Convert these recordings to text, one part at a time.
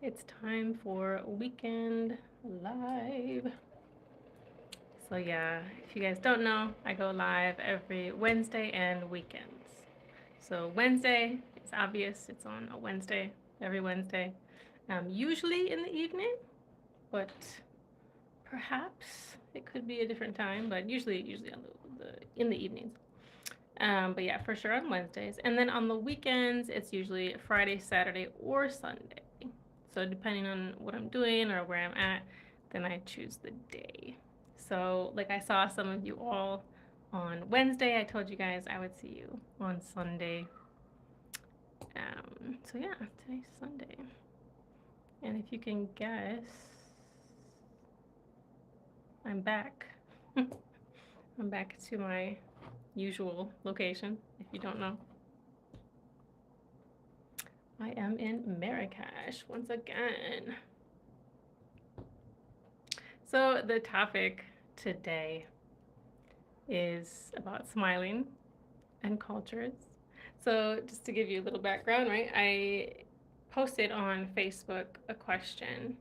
It's time for Weekend Live. So, yeah, if you guys don't know, I go live every Wednesday and weekends. So, Wednesday, it's obvious, it's on a Wednesday, every Wednesday. Usually in the evening, but perhaps it could be a different time, but usually on in the evenings. But yeah, for sure on Wednesdays. And then on the weekends, it's usually Friday, Saturday, or Sunday. So depending on what I'm doing or where I'm at, then I choose the day. So like I saw some of you all on Wednesday. I told you guys I would see you on Sunday. So yeah, today's Sunday. And if you can guess, I'm back. I'm back to my usual location, if you don't know. I am in Marrakesh once again. So the topic today is about smiling and cultures. So just to give you a little background, right? I posted on Facebook a question.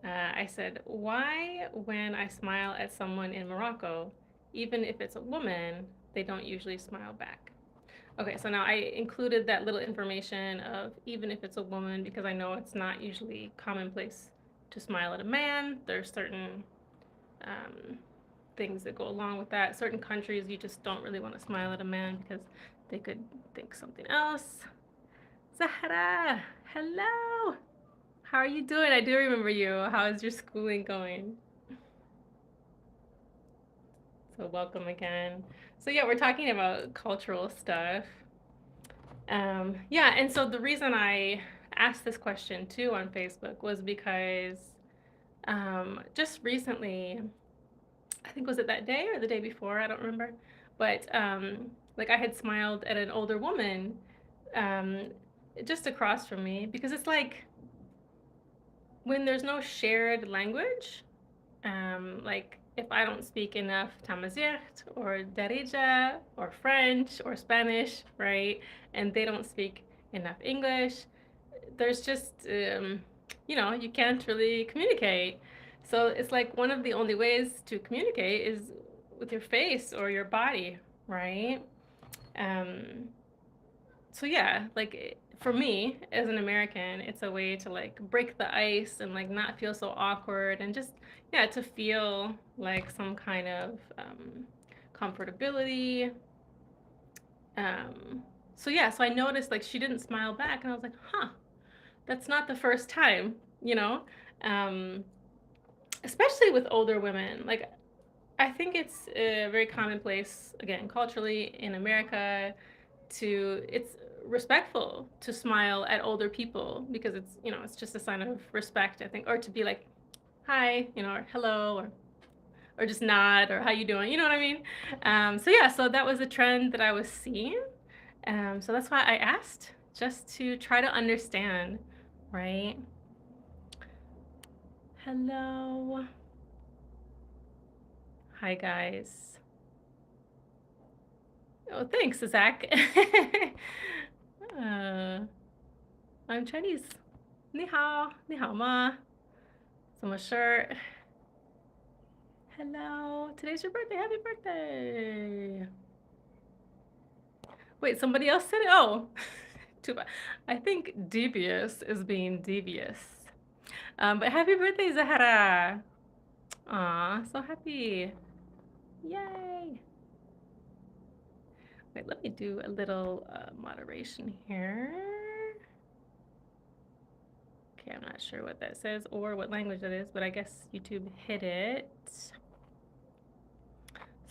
I said, why when I smile at someone in Morocco, even if it's a woman, they don't usually smile back? Okay, so now I included that little information of even if it's a woman, because I know it's not usually commonplace to smile at a man. There's certain um, things that go along with that. Certain countries, you just don't really want to smile at a man because they could think something else. Zahra, hello. How are you doing? I do remember you. How is your schooling going? So welcome again. So yeah, we're talking about cultural stuff. Yeah, and so the reason I asked this question too on Facebook was because just recently, I think was it that day or the day before, I don't remember, but like I had smiled at an older woman um, just across from me because it's like when there's no shared language, like if I don't speak enough Amazigh or Darija or French or Spanish, right, and they don't speak enough English, there's just, you can't really communicate. So it's like one of the only ways to communicate is with your face or your body, right? Um, so yeah, like for me as an American, it's a way to like break the ice and like not feel so awkward and just yeah to feel like some kind of comfortability. Um, so yeah, so I noticed like she didn't smile back, and I was like, huh, that's not the first time, you know, um, especially with older women. Like I think it's very commonplace again culturally in America to it's respectful to smile at older people because it's just a sign of respect, I think, or to be like hi, or hello, or just nod or how you doing, you know what I mean? So yeah, so that was a trend that I was seeing. So that's why I asked, just to try to understand, right? Hello. Hi guys. Oh, thanks, Zach. uh, I'm Chinese. 你好，你好吗？怎么说？ Hello. Today's your birthday. Happy birthday. Wait, somebody else said it? Oh, too bad. I think devious is being devious. But happy birthday, Zahara. Aw, so happy. Yay. Wait, let me do a little moderation here. Okay, I'm not sure what that says or what language that is, but I guess YouTube hit it.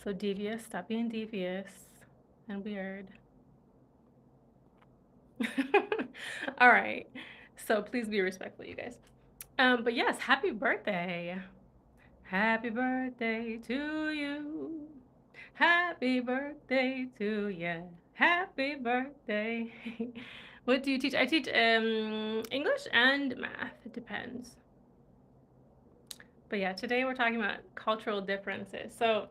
So devious, stop being devious and weird. All right. So please be respectful, you guys. But yes, happy birthday. Happy birthday to you. Happy birthday to you. Happy birthday. What do you teach? I teach English and math. It depends. But yeah, today we're talking about cultural differences. So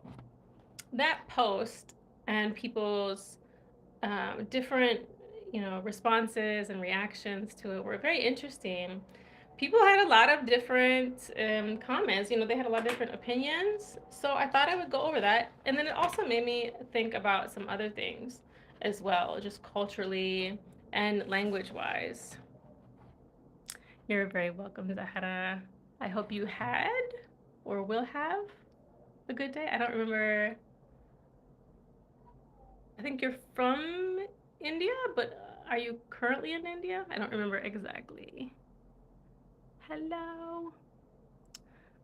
that post and people's different, responses and reactions to it were very interesting people had a lot of different comments. You know, they had a lot of different opinions. So I thought I would go over that. And then it also made me think about some other things as well, just culturally and language wise. You're very welcome. I hope you had or will have a good day. I don't remember. I think you're from India, but are you currently in India? I don't remember exactly. Hello.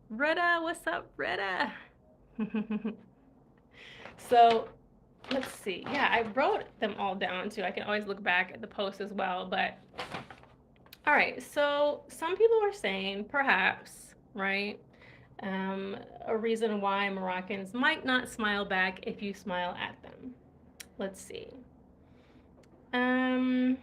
Retta, what's up, Retta? So let's see. Yeah, I wrote them all down too. I can always look back at the post as well. But all right, so some people are saying perhaps, right, a reason why Moroccans might not smile back if you smile at them. Let's see. Um,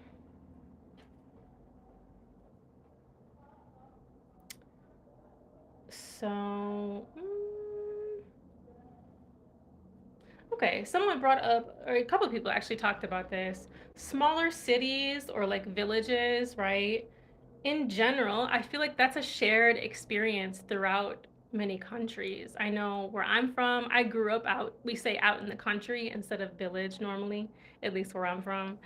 so, okay, someone brought up, or a couple of people actually talked about this. Smaller cities or like villages, right? In general, I feel like that's a shared experience throughout many countries. I know where I'm from, I grew up out, we say out in the country instead of village normally, at least where I'm from.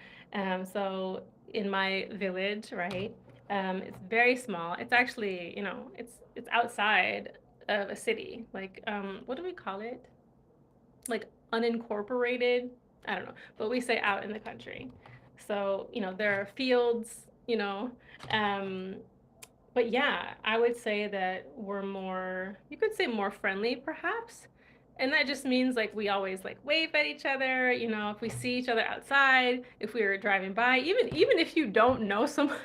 So in my village, right, it's very small. It's actually, you know, it's outside of a city. Like, what do we call it? Like unincorporated. I don't know, but we say out in the country. So, you know, there are fields, you know, um, but yeah, I would say that we're more, you could say more friendly perhaps. And that just means like we always like wave at each other, you know, if we see each other outside, if we were driving by, even if you don't know someone,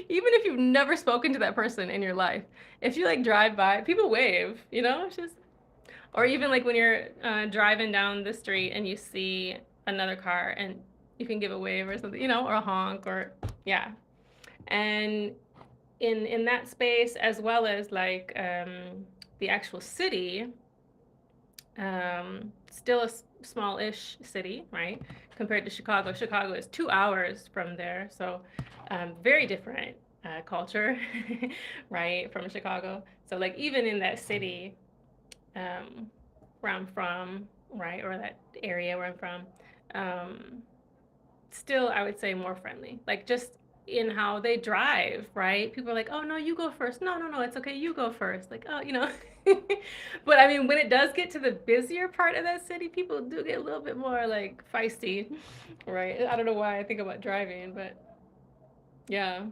even if you've never spoken to that person in your life, if you like drive by, people wave, you know, it's just, or even like when you're driving down the street and you see another car and you can give a wave or something, you know, or a honk or yeah. And in that space as well as like the actual city, still a small-ish city, right? Compared to Chicago. Chicago is 2 hours from there, so very different culture, right, from Chicago. So like even in that city, um, where I'm from, right, or that area where I'm from, um, still I would say more friendly. Like just in how they drive, right? People are like, "Oh no, you go first." No, no, no, it's okay, you go first. Like, oh, you know. But I mean, when it does get to the busier part of that city, people do get a little bit more like feisty, right? I don't know why I think about driving, but yeah.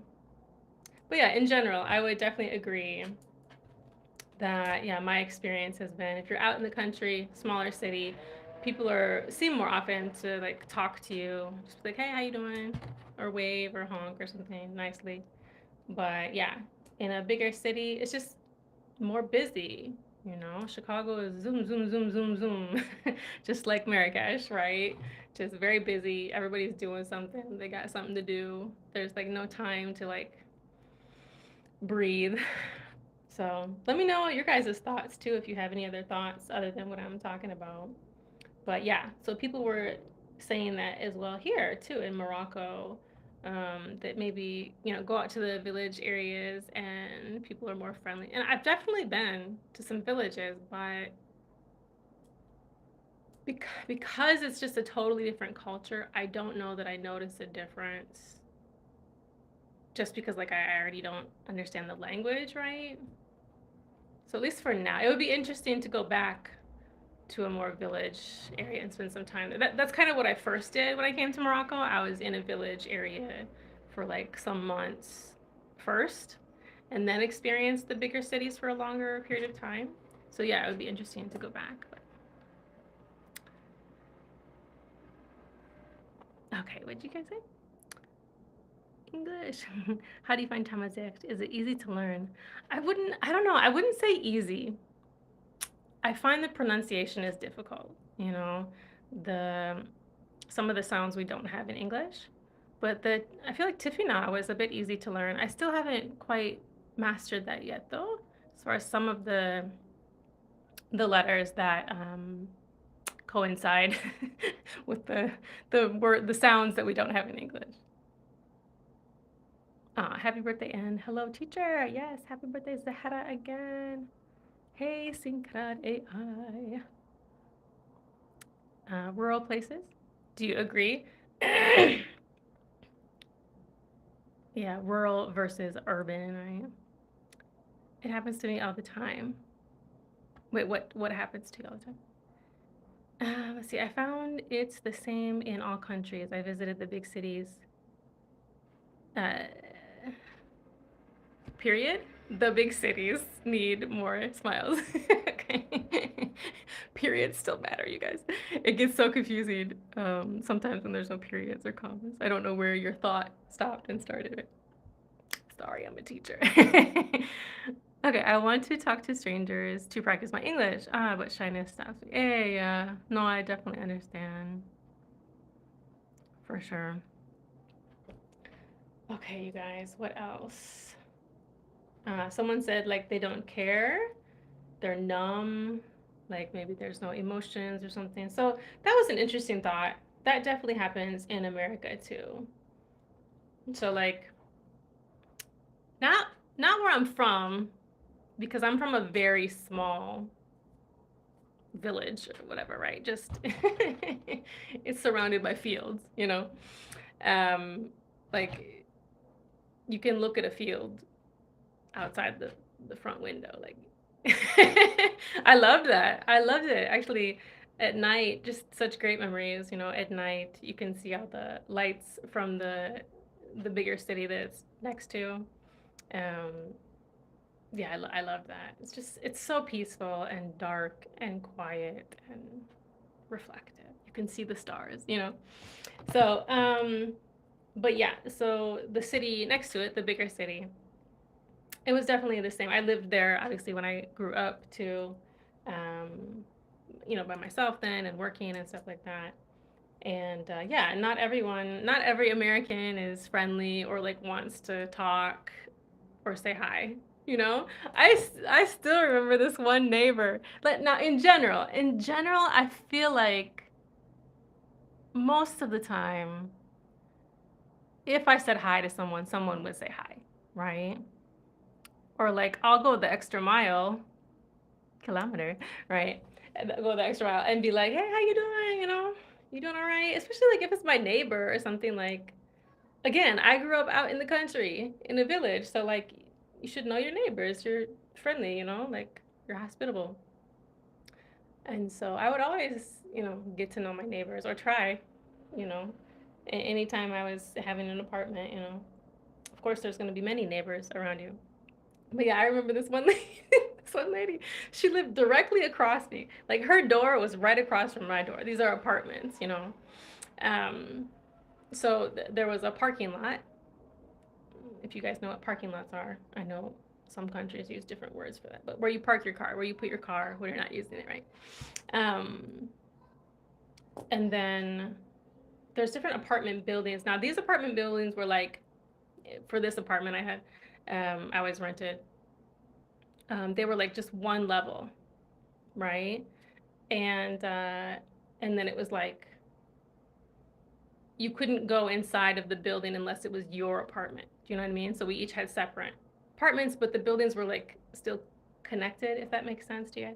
But yeah, in general, I would definitely agree that yeah, my experience has been if you're out in the country, smaller city, people are seem more often to like talk to you, just like, hey, how you doing, or wave or honk or something nicely. But yeah, in a bigger city, it's just more busy. You know, Chicago is zoom, zoom, zoom, zoom, zoom, just like Marrakesh, right? Just very busy. Everybody's doing something. They got something to do. There's like no time to like breathe. So let me know your guys' thoughts too if you have any other thoughts other than what I'm talking about. But yeah, so people were saying that as well here too in Morocco, that maybe you know go out to the village areas and people are more friendly. And I've definitely been to some villages, but because it's just a totally different culture, I don't know that I notice a difference. Just because like I already don't understand the language, right? So at least for now, it would be interesting to go back to a more village area and spend some time there. That's kind of what I first did when I came to Morocco. I was in a village area for like some months first, and then experienced the bigger cities for a longer period of time. So yeah, it would be interesting to go back. But... Okay, what'd you guys say? English. How do you find Amazigh? Is it easy to learn? I don't know, I wouldn't say easy. I find the pronunciation is difficult, you know, the some of the sounds we don't have in English. But I feel like Tifina was a bit easy to learn. I still haven't quite mastered that yet though, as far as some of the letters that coincide with the sounds that we don't have in English. Happy birthday and hello, teacher. Yes, happy birthday, Zahara again. Hey, Syncrad AI. Rural places. Do you agree? Yeah, rural versus urban, right? It happens to me all the time. Wait, what happens to you all the time? Let's see. I found it's the same in all countries. I visited the big cities. Uh, period. The big cities need more smiles. Okay. Periods still matter, you guys. It gets so confusing sometimes when there's no periods or commas. I don't know where your thought stopped and started. Sorry, I'm a teacher. Okay, I want to talk to strangers to practice my English. But shyness stops me. Yeah. No, I definitely understand. For sure. Okay, you guys, what else? Someone said like they don't care, they're numb, like maybe there's no emotions or something. So that was an interesting thought. That definitely happens in America too. So like not not where I'm from, because I'm from a very small village or whatever, right? Just it's surrounded by fields, you know. Um, like you can look at a field outside the front window. Like I loved that. I loved it. Actually, at night, just such great memories, you know, at night you can see all the lights from the bigger city that's next to. Um, yeah, I love that. It's just it's so peaceful and dark and quiet and reflective. You can see the stars, you know. So, but yeah, so the city next to it, the bigger city, it was definitely the same. I lived there obviously when I grew up too, um, you know, by myself then and working and stuff like that. And yeah, not everyone, not every American is friendly or like wants to talk or say hi. You know, I still remember this one neighbor. But now in general, I feel like most of the time, if I said hi to someone, someone would say hi, right? Or like I'll go the extra mile, kilometer, right? And go the extra mile and be like, hey, how you doing? You know, you doing all right? Especially like if it's my neighbor or something like. Again, I grew up out in the country in a village, so like you should know your neighbors. You're friendly, you know, like you're hospitable. And so I would always, you know, get to know my neighbors or try, you know, anytime I was having an apartment, you know. Of course, there's going to be many neighbors around you. But yeah, I remember this one lady, this one lady, she lived directly across me. Like her door was right across from my door. These are apartments, you know. Um, so there was a parking lot. If you guys know what parking lots are, I know some countries use different words for that, but where you park your car, where you put your car when you're not using it, right? Um, and then there's different apartment buildings. Now, these apartment buildings were like, for this apartment I had, I always rented, they were like just one level, right? And uh, and then it was like you couldn't go inside of the building unless it was your apartment. Do you know what I mean? So we each had separate apartments, but the buildings were like still connected, if that makes sense to you.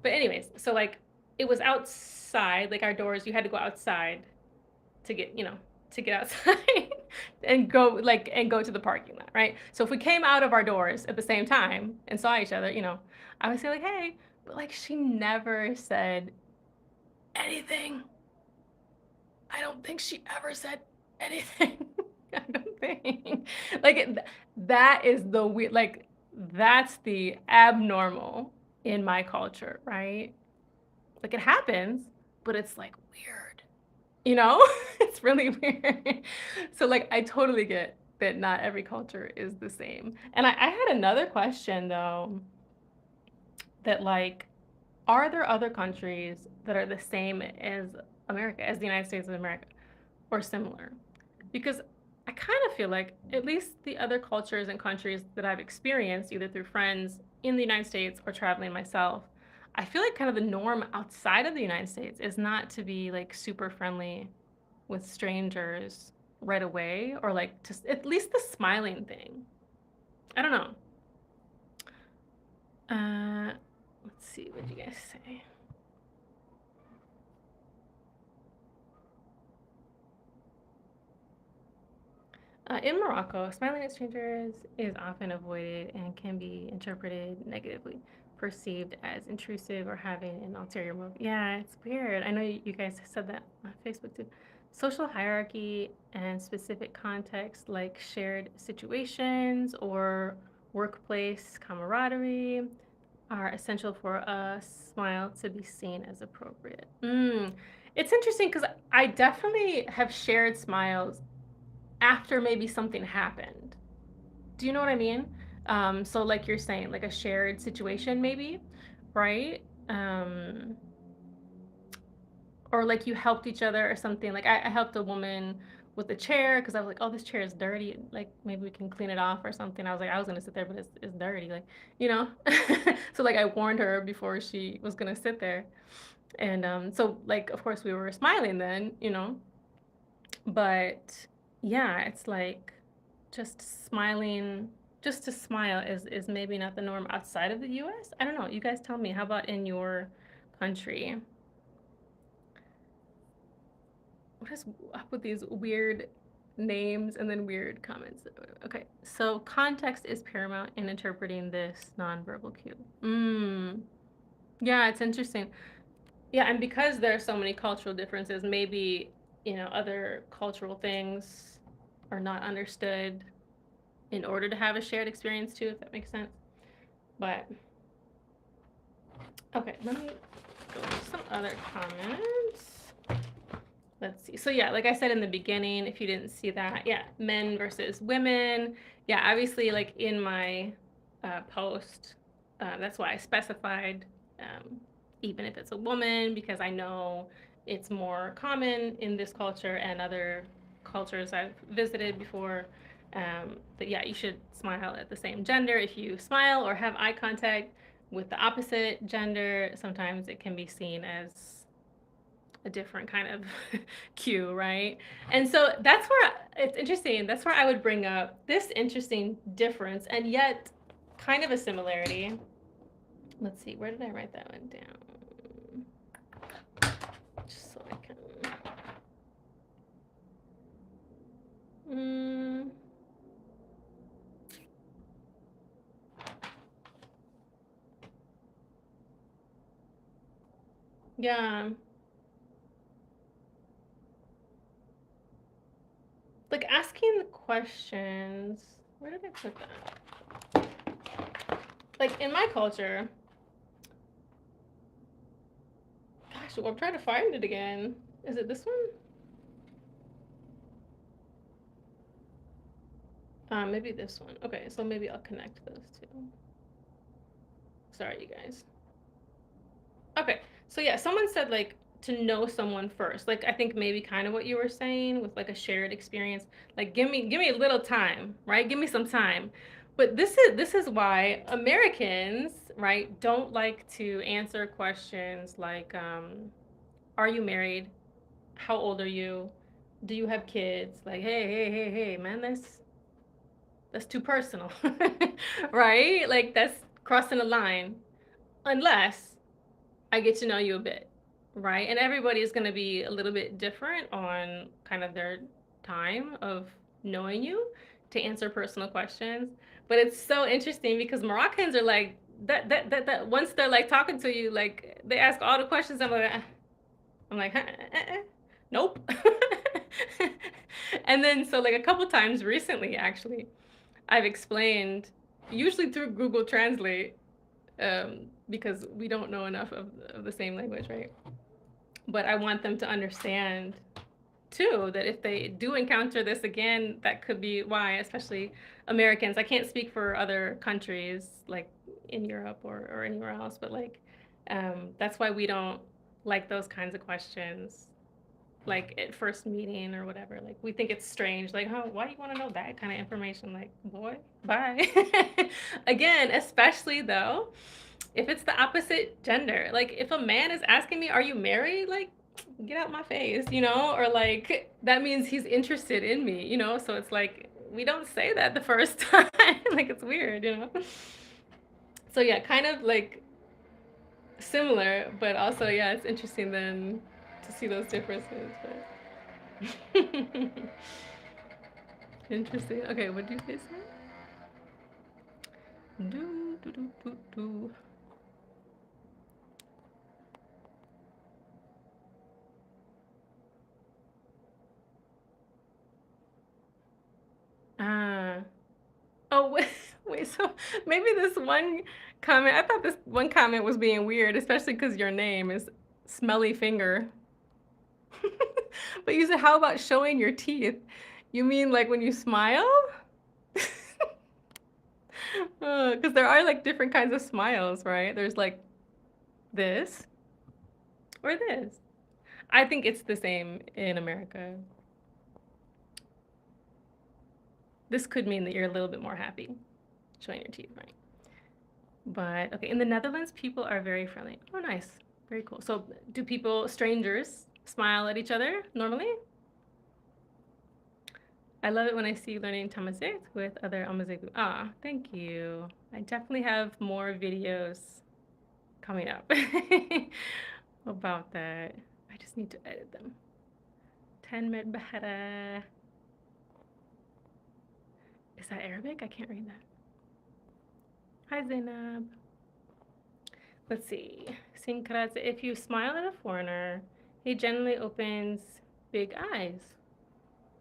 But anyways, so like it was outside, like our doors, you had to go outside to get, you know, to get outside and go to the parking lot, right? So if we came out of our doors at the same time and saw each other, you know, I would say like, hey, but like she never said anything. I don't think she ever said anything. I don't think. Like that is the weird, like that's the abnormal in my culture, right? Like it happens, but it's like weird. You know? It's really weird. So like I totally get that not every culture is the same. And I had another question though, that like, are there other countries that are the same as America, as the United States of America, or similar? Because I kind of feel like at least the other cultures and countries that I've experienced, either through friends in the United States or traveling myself, I feel like kind of the norm outside of the United States is not to be like super friendly with strangers right away, or like just at least the smiling thing. I don't know. Let's see, what did you guys say? In Morocco, smiling at strangers is often avoided and can be interpreted negatively, perceived as intrusive or having an ulterior motive. Yeah, it's weird. I know you guys said that on Facebook too. Social hierarchy and specific context like shared situations or workplace camaraderie are essential for a smile to be seen as appropriate. It's interesting because I definitely have shared smiles after maybe something happened. Do you know what I mean? So like you're saying, like a shared situation maybe, right? Or like you helped each other or something. Like I helped a woman with a chair because I was like, oh, this chair is dirty. Like maybe we can clean it off or something. I was like, I was gonna sit there, but it's dirty. Like, you know? So like I warned her before she was gonna sit there. And so like of course we were smiling then, you know. But yeah, it's like just smiling, just to smile is maybe not the norm outside of the US. I don't know. You guys tell me. How about in your country? What is up with these weird names and then weird comments? Okay, so context is paramount in interpreting this nonverbal cue. Yeah, it's interesting. Yeah, and because there are so many cultural differences, maybe, other cultural things are not understood in order to have a shared experience too, if that makes sense. But okay, let me go to some other comments. Let's see. So yeah, like I said in the beginning, if you didn't see that, yeah, men versus women. Yeah, obviously, like in my post, that's why I specified, even if it's a woman, because I know it's more common in this culture and other cultures I've visited before. But yeah, you should smile at the same gender. If you smile or have eye contact with the opposite gender, sometimes it can be seen as a different kind of cue, right? And so that's where it's interesting. That's where I would bring up this interesting difference and yet kind of a similarity. Let's see, where did I write that one down? Just so I can. Yeah. Like asking the questions. Where did I put that? Like in my culture. Gosh, well, I'm trying to find it again. Is it this one? Maybe this one. Okay, so maybe I'll connect those two. Sorry, you guys. Okay, so yeah, someone said like to know someone first. Like I think maybe kind of what you were saying with like a shared experience. Like give me a little time, right? Give me some time. But this is why Americans, right, don't like to answer questions like are you married? How old are you? Do you have kids? Like, hey, man, that's too personal. Right? Like that's crossing a line. Unless I get to know you a bit, right? And everybody is going to be a little bit different on kind of their time of knowing you to answer personal questions. But it's so interesting because Moroccans are like that once they're like talking to you, like they ask all the questions. I'm like, nope. And then so like a couple times recently, actually, I've explained, usually through Google Translate, because we don't know enough of the same language, right? But I want them to understand too that if they do encounter this again, that could be why, especially Americans. I can't speak for other countries like in Europe or anywhere else, but like that's why we don't like those kinds of questions like at first meeting or whatever. Like we think it's strange, like, oh, why do you want to know that kind of information? Like, boy, bye. Again, especially though if it's the opposite gender. Like if a man is asking me, are you married? Like, get out my face, or like that means he's interested in me, so it's like we don't say that the first time. Like it's weird. So yeah, kind of like similar, but also yeah, it's interesting then to see those differences. But interesting. Okay, what did you say? Do, do, do, do, do. Ah. Oh, wait, wait, so maybe this one comment, I thought this one comment was being weird, especially because your name is Smelly Finger. But you said, how about showing your teeth? You mean like when you smile? Because there are like different kinds of smiles, right? There's like this or this. I think it's the same in America. This could mean that you're a little bit more happy showing your teeth, right? But okay, in the Netherlands, people are very friendly. Oh, nice. Very cool. So, do people, strangers, smile at each other normally? I love it when I see you learning Tamazight with other Amazigh. Ah, thank you. I definitely have more videos coming up about that. I just need to edit them. 10 minute bahara. Is that Arabic? I can't read that. Hi, Zainab. Let's see. Sinkrat, if you smile at a foreigner, he generally opens big eyes.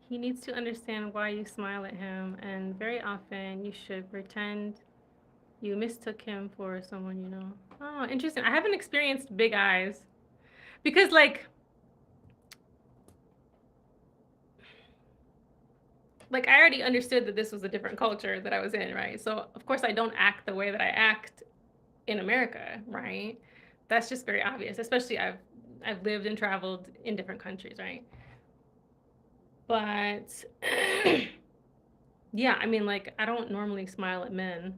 He needs to understand why you smile at him, and very often you should pretend you mistook him for someone you know. Oh, interesting. I haven't experienced big eyes because, like I already understood that this was a different culture that I was in, right? So of course I don't act the way that I act in America, right? That's just very obvious. Especially I've lived and traveled in different countries, right? But yeah, I mean, like I don't normally smile at men.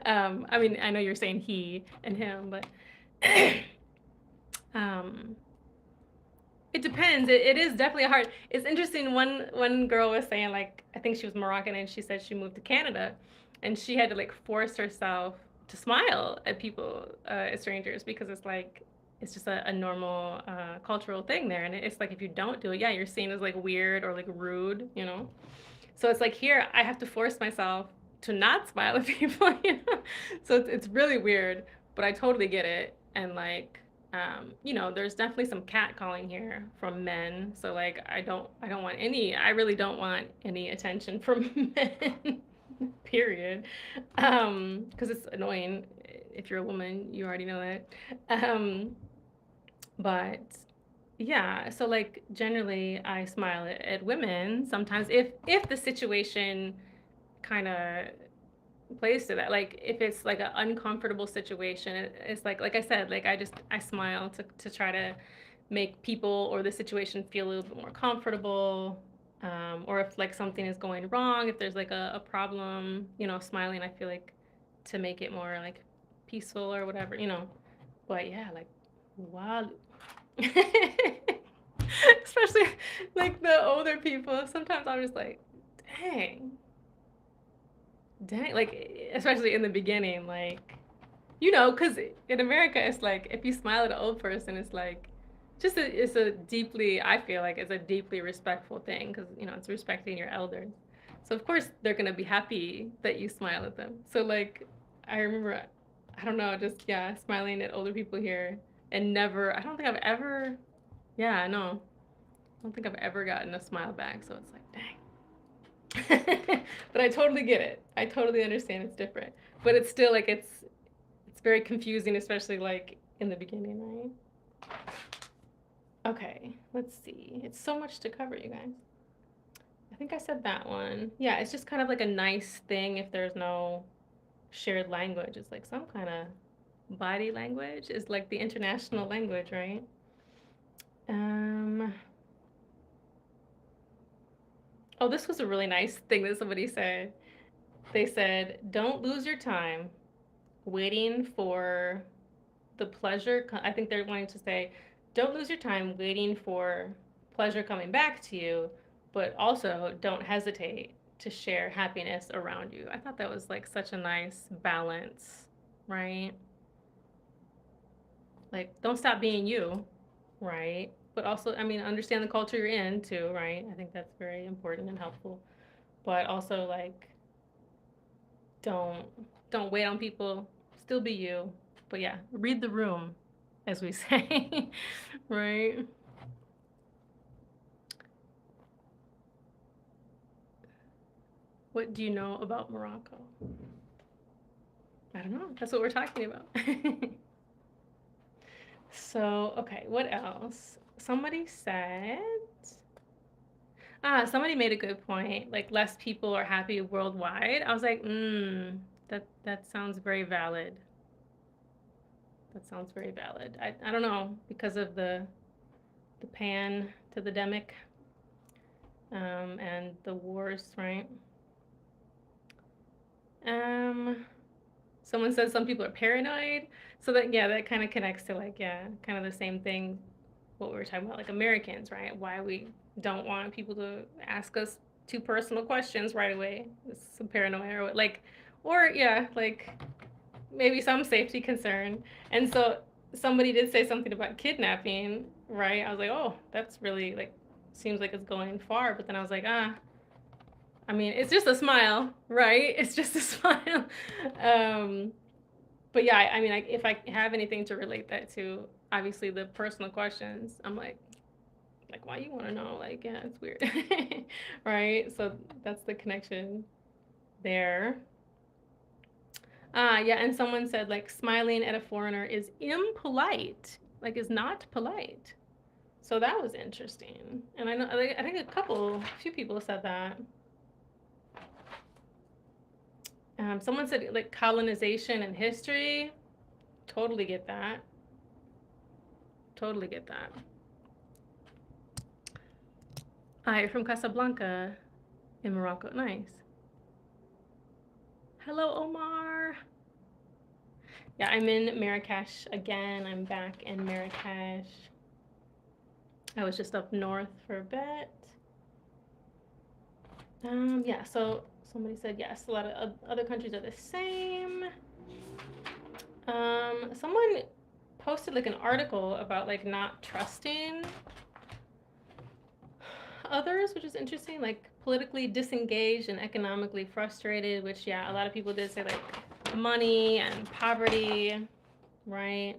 I mean, I know you're saying he and him, but um, it depends. It is definitely hard. It's interesting. One girl was saying like I think she was Moroccan and she said she moved to Canada, and she had to like force herself to smile at people, at strangers, because it's like it's just a normal cultural thing there, and it's like if you don't do it, yeah, you're seen as like weird or like rude. So it's like here I have to force myself to not smile at people. So it's really weird, but I totally get it, and like there's definitely some catcalling here from men. So like I really don't want any attention from men, period. Because it's annoying. If you're a woman, you already know that. But yeah, so like generally I smile at women sometimes if the situation kind of plays to that. Like if it's like an uncomfortable situation, it's like I said, like I smile to try to make people or the situation feel a little bit more comfortable. Or if like something is going wrong, if there's like a problem, smiling, I feel like to make it more like peaceful or whatever. But yeah, like wow. Especially like the older people. Sometimes I'm just like, dang, dang, like especially in the beginning, like because in America it's like if you smile at an old person, it's like it's a deeply I feel like it's a deeply respectful thing because it's respecting your elders. So of course they're gonna be happy that you smile at them. So like I remember, I don't know, just yeah, smiling at older people here and never. I don't think I've ever. Yeah, no, I don't think I've ever gotten a smile back. So it's like dang. But I totally get it. I totally understand it's different. But it's still like it's very confusing, especially like in the beginning, right? Okay, let's see. It's so much to cover, you guys. I think I said that one. Yeah, it's just kind of like a nice thing if there's no shared language. It's like some kind of body language is like the international language, right? Um, oh, this was a really nice thing that somebody said. They said, don't lose your time waiting for the pleasure. I think they're wanting to say, don't lose your time waiting for pleasure coming back to you, but also don't hesitate to share happiness around you. I thought that was like such a nice balance, right? Like, don't stop being you, right? But also, I mean, understand the culture you're in too, right? I think that's very important and helpful. But also, like, don't don't wait on people. Still be you. But yeah, read the room, as we say, right? What do you know about Morocco? I don't know. That's what we're talking about. So, okay, what else? Somebody made a good point. Like, less people are happy worldwide. I was like, that sounds very valid. That sounds very valid. I don't know, because of the pan to the demic, and the wars, right? Um, Someone says some people are paranoid. So that, yeah, that kind of connects to, like, yeah, kind of the same thing, what we were talking about, like Americans, right? Why we don't want people to ask us too personal questions right away. It's some paranoia, or like, or yeah, like maybe some safety concern. And so somebody did say something about kidnapping, right? I was like, oh, that's really, like, seems like it's going far. But then I was like, I mean, it's just a smile, right? It's just a smile. Um, but yeah, I mean, if I have anything to relate that to, obviously the personal questions, I'm like, why you want to know? Like, yeah, it's weird, right? So that's the connection there. Yeah, and someone said, like, smiling at a foreigner is impolite, like, is not polite. So that was interesting. And I think a few people said that. Someone said, like, colonization and history. Totally get that. Totally get that. You're from Casablanca in Morocco. Nice. Hello, Omar. Yeah, I'm in Marrakesh again. I'm back in Marrakesh. I was just up north for a bit. Yeah, so somebody said yes, a lot of other countries are the same. Someone posted like an article about like not trusting others, which is interesting, like politically disengaged and economically frustrated, which, yeah, a lot of people did say, like, money and poverty, right?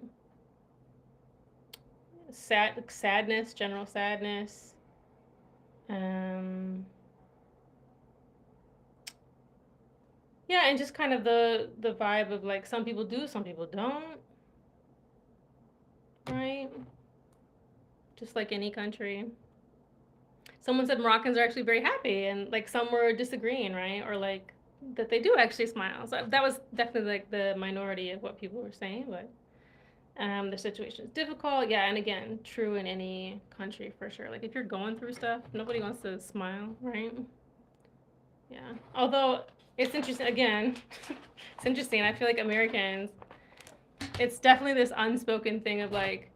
Sadness, general sadness. Yeah, and just kind of the vibe of, like, some people do, some people don't, right? Just like any country. Someone said Moroccans are actually very happy, and like some were disagreeing, right? Or like that they do actually smile. So that was definitely like the minority of what people were saying, but the situation is difficult. Yeah, and again, true in any country for sure. Like if you're going through stuff, nobody wants to smile, right? Yeah. Although it's interesting, again, it's interesting. I feel like Americans, it's definitely this unspoken thing of like,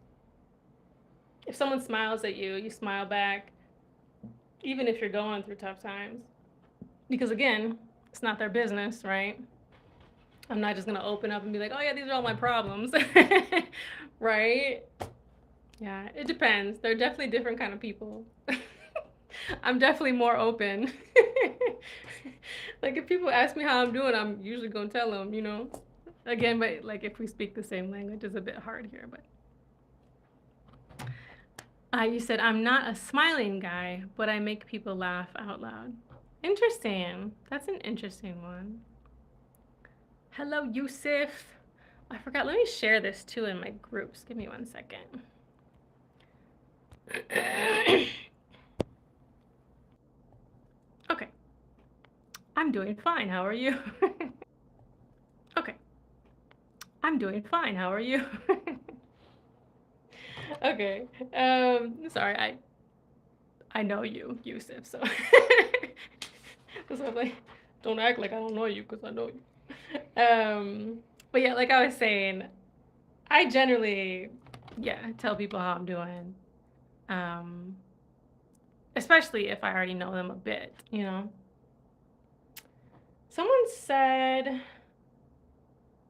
if someone smiles at you, you smile back, even if you're going through tough times. Because again, it's not their business, right? I'm not just gonna open up and be like, oh yeah, these are all my problems, right? Yeah, it depends. They're definitely different kind of people. I'm definitely more open. Like if people ask me how I'm doing, I'm usually gonna tell them, Again, but like if we speak the same language, it's a bit hard here. But you said I'm not a smiling guy, but I make people laugh out loud. Interesting. That's an interesting one. Hello, Yusuf. I forgot. Let me share this too in my groups. Give me 1 second. Okay. I'm doing fine. How are you? Okay. I'm doing fine. How are you? Okay. Sorry. I know you, Yusuf. So, so I'm like, don't act like I don't know you because I know you. But yeah, like I was saying, I generally, yeah, tell people how I'm doing. Um, Especially if I already know them a bit, you know. Someone said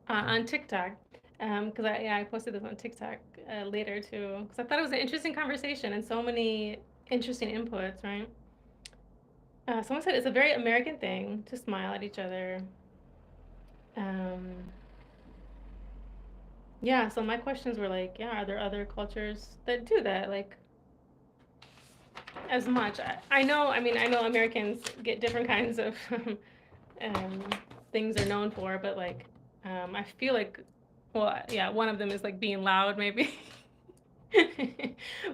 on TikTok, because I posted this on TikTok later too, because I thought it was an interesting conversation and so many interesting inputs, right? Someone said it's a very American thing to smile at each other. Um, yeah, so my questions were like, yeah, are there other cultures that do that? Like, as much. I know, I mean, I know Americans get different kinds of um, things they're known for, but like, I feel like, well, yeah, one of them is like being loud, maybe.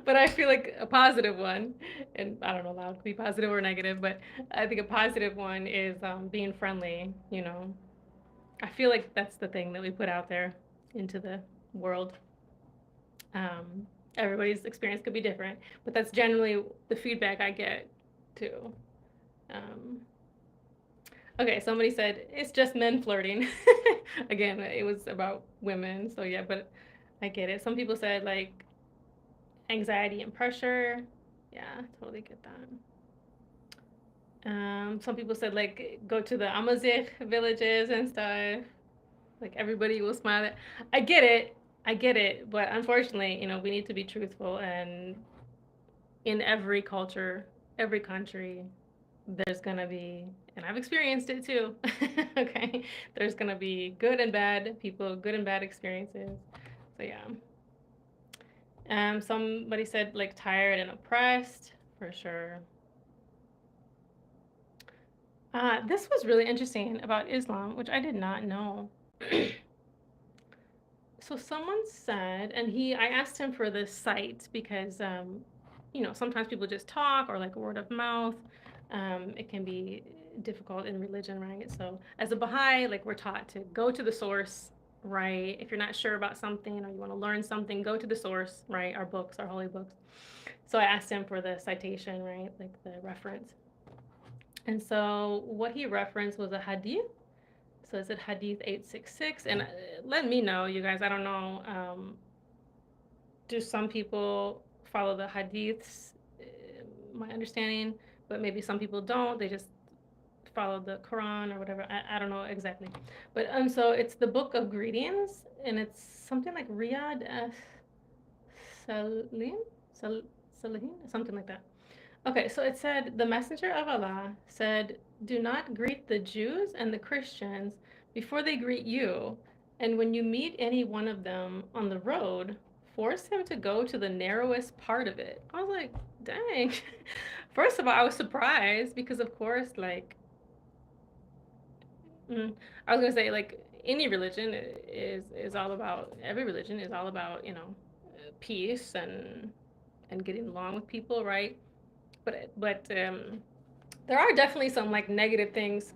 But I feel like a positive one, and I don't know, loud could be positive or negative, but I think a positive one is being friendly, you know. I feel like that's the thing that we put out there into the world. Um, Everybody's experience could be different, but that's generally the feedback I get too. Um, okay, somebody said it's just men flirting. Again, it was about women, so yeah, but I get it. Some people said like anxiety and pressure. Yeah, totally get that. Some people said like go to the Amazigh villages and stuff. Like everybody will smile at. I get it. I get it, but unfortunately, you know, we need to be truthful, and in every culture, every country, there's gonna be, and I've experienced it too. Okay, there's gonna be good and bad people, good and bad experiences. So yeah. Somebody said like tired and oppressed for sure. This was really interesting about Islam, which I did not know. So someone said, and I asked him for the site because, you know, sometimes people just talk or like word of mouth. It can be difficult in religion, right? So as a Baha'i, like we're taught to go to the source, right? If you're not sure about something or you want to learn something, go to the source, right? Our books, our holy books. So I asked him for the citation, right? Like the reference. And so what he referenced was a hadith. So it's at Hadith 866. And let me know, you guys. I don't know. Do some people follow the Hadiths? My understanding, but maybe some people don't. They just follow the Quran or whatever. I don't know exactly. But so it's the book of greetings, and it's something like Riyad Salim, Sal, Salihin, something like that. Okay, so it said, the messenger of Allah said, do not greet the Jews and the Christians before they greet you. And when you meet any one of them on the road, force him to go to the narrowest part of it. I was like, dang. First of all, I was surprised because, of course, like, I was gonna say, like, any religion is all about, every religion is all about, you know, peace and getting along with people, right? But there are definitely some like negative things,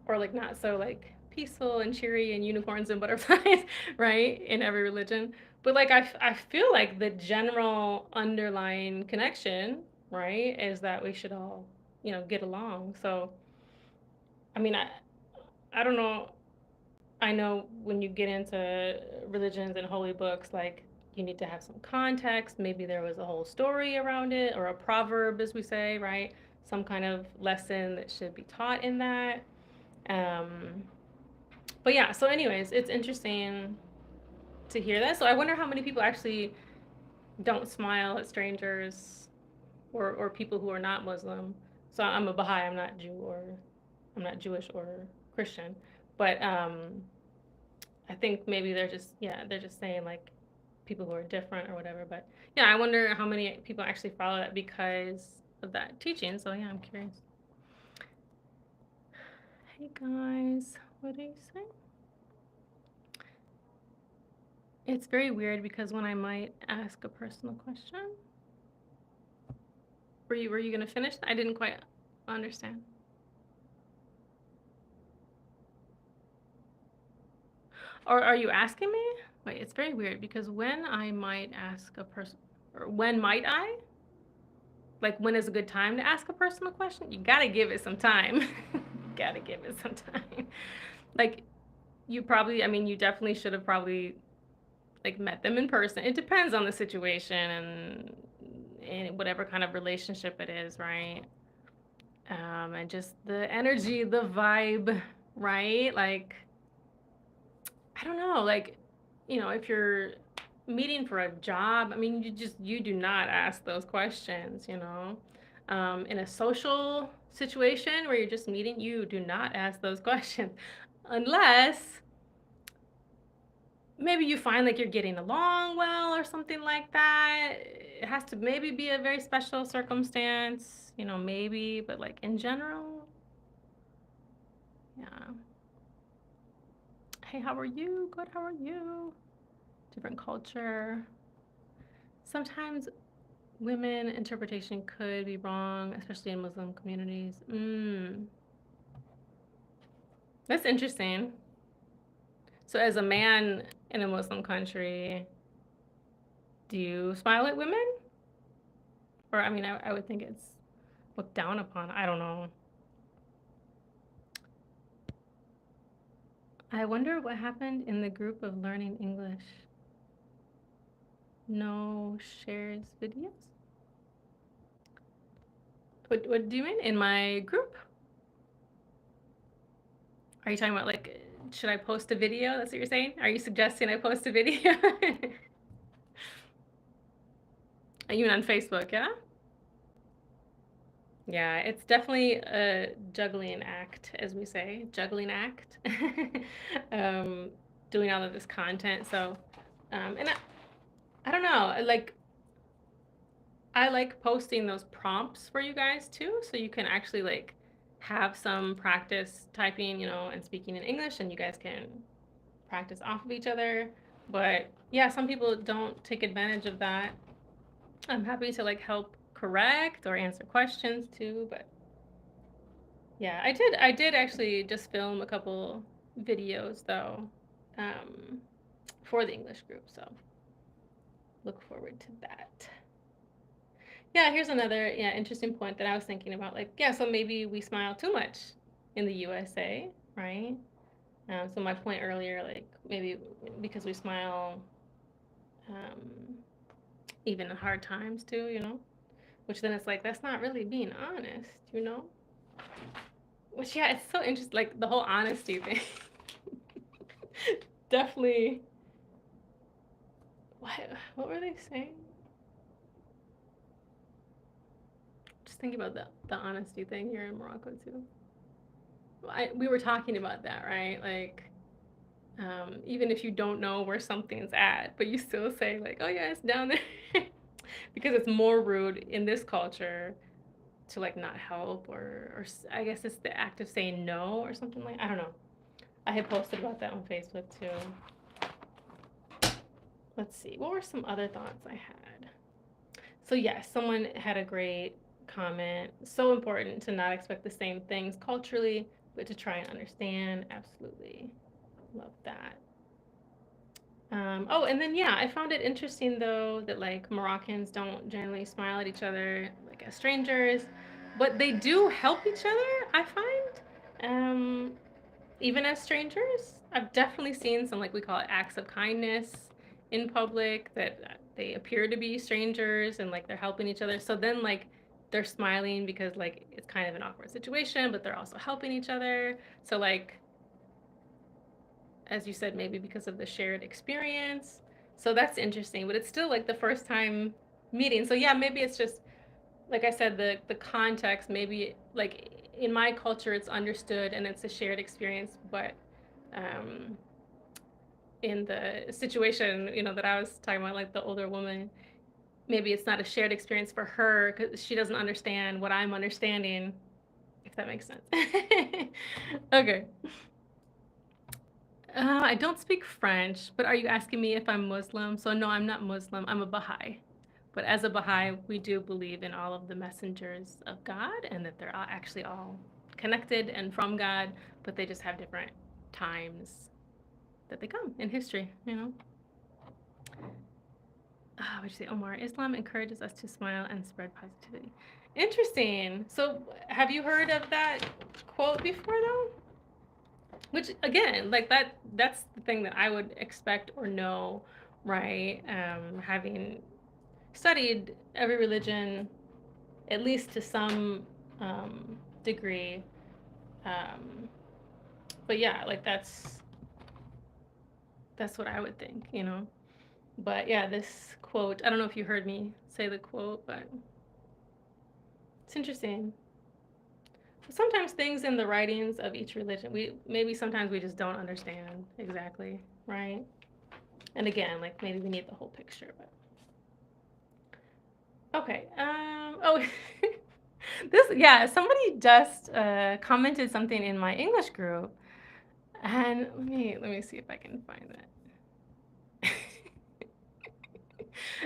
or like not so like peaceful and cheery and unicorns and butterflies, right, in every religion. But like I feel like the general underlying connection, right, is that we should all, you know, get along. So I mean, I don't know. I know when you get into religions and holy books, like you need to have some context. Maybe there was a whole story around it, or a proverb, as we say, right? Some kind of lesson that should be taught in that. Um, but yeah, so, anyways, it's interesting to hear that. So, I wonder how many people actually don't smile at strangers, or people who are not Muslim. So, I'm a Baha'i, I'm not Jewish or Christian. But I think maybe they're just, yeah, they're just saying like people who are different or whatever. But yeah, I wonder how many people actually follow that because of that teaching. So yeah, I'm curious. Hey guys, what do you say? It's very weird because when I might ask a personal question, were you gonna finish? I didn't quite understand. Or are you asking me? Wait, it's very weird because when I might ask a person, or when might I? Like when is a good time to ask a personal question? You gotta give it some time. You gotta give it some time. Like you probably, I mean, you definitely should have probably like met them in person. It depends on the situation and whatever kind of relationship it is, right? And just the energy, the vibe, right? Like, I don't know, like, if you're meeting for a job, I mean, you do not ask those questions, in a social situation where you're just meeting, you do not ask those questions unless maybe you find like you're getting along well or something like that. It has to maybe be a very special circumstance, maybe, but like in general, yeah. Hey, how are you? Good, how are you? Different culture. Sometimes women interpretation could be wrong, especially in Muslim communities. That's interesting. So as a man in a Muslim country, do you smile at women? Or, I mean, I would think it's looked down upon. I don't know. I wonder what happened in the group of learning English. No shares videos? What do you mean? In my group? Are you talking about like, should I post a video? That's what you're saying? Are you suggesting I post a video? You mean on Facebook, yeah? Yeah, it's definitely a juggling act, as we say, juggling act. um, Doing all of this content. So, and I don't know, I like posting those prompts for you guys too, so you can actually like have some practice typing, and speaking in English, and you guys can practice off of each other. But yeah, some people don't take advantage of that. I'm happy to like help correct or answer questions too, but yeah, I did actually just film a couple videos though, um, for the English group, so look forward to that. Yeah, here's another interesting point that I was thinking about. Like, yeah, so maybe we smile too much in the USA, right? So my point earlier, like maybe because we smile um, even in hard times too, which then it's like that's not really being honest. Which yeah, it's so interesting, like the whole honesty thing. Definitely. What were they saying? Just thinking about the honesty thing here in Morocco too. We were talking about that, right? Like, even if you don't know where something's at, but you still say like, "Oh yeah, it's down there," because it's more rude in this culture to like not help, or I guess it's the act of saying no or something like. I don't know. I had posted about that on Facebook too. Let's see. What were some other thoughts I had? So yes, someone had a great comment. So important to not expect the same things culturally, but to try and understand. Absolutely. Love that. Oh, and then yeah, I found it interesting though that like Moroccans don't generally smile at each other like as strangers, but they do help each other, I find. Um, Even as strangers. I've definitely seen some, like we call it acts of kindness in public, that they appear to be strangers and like they're helping each other. So then like they're smiling because like it's kind of an awkward situation, but they're also helping each other. So like, as you said, maybe because of the shared experience. So that's interesting, but it's still like the first time meeting. So yeah, maybe it's just like I said, the context, maybe like in my culture it's understood and it's a shared experience, but um, in the situation, that I was talking about, like the older woman, maybe it's not a shared experience for her because she doesn't understand what I'm understanding, if that makes sense. Okay. I don't speak French, but are you asking me if I'm Muslim? So no, I'm not Muslim. I'm a Baha'i. But as a Baha'i, we do believe in all of the messengers of God and that they're actually all connected and from God, but they just have different times that they come in history. What'd you say, Omar? Islam encourages us to smile and spread positivity. Interesting. So have you heard of that quote before though? Which again, like that's the thing that I would expect or know right? Having studied every religion, at least to some degree. Um, but yeah, like that's what I would think, you know. But yeah, this quote, I don't know if you heard me say the quote, but it's interesting. Sometimes things in the writings of each religion, we maybe sometimes we just don't understand exactly, right? And again, like maybe we need the whole picture, but okay. Oh, this, yeah, somebody just commented something in my English group, and let me see if I can find that.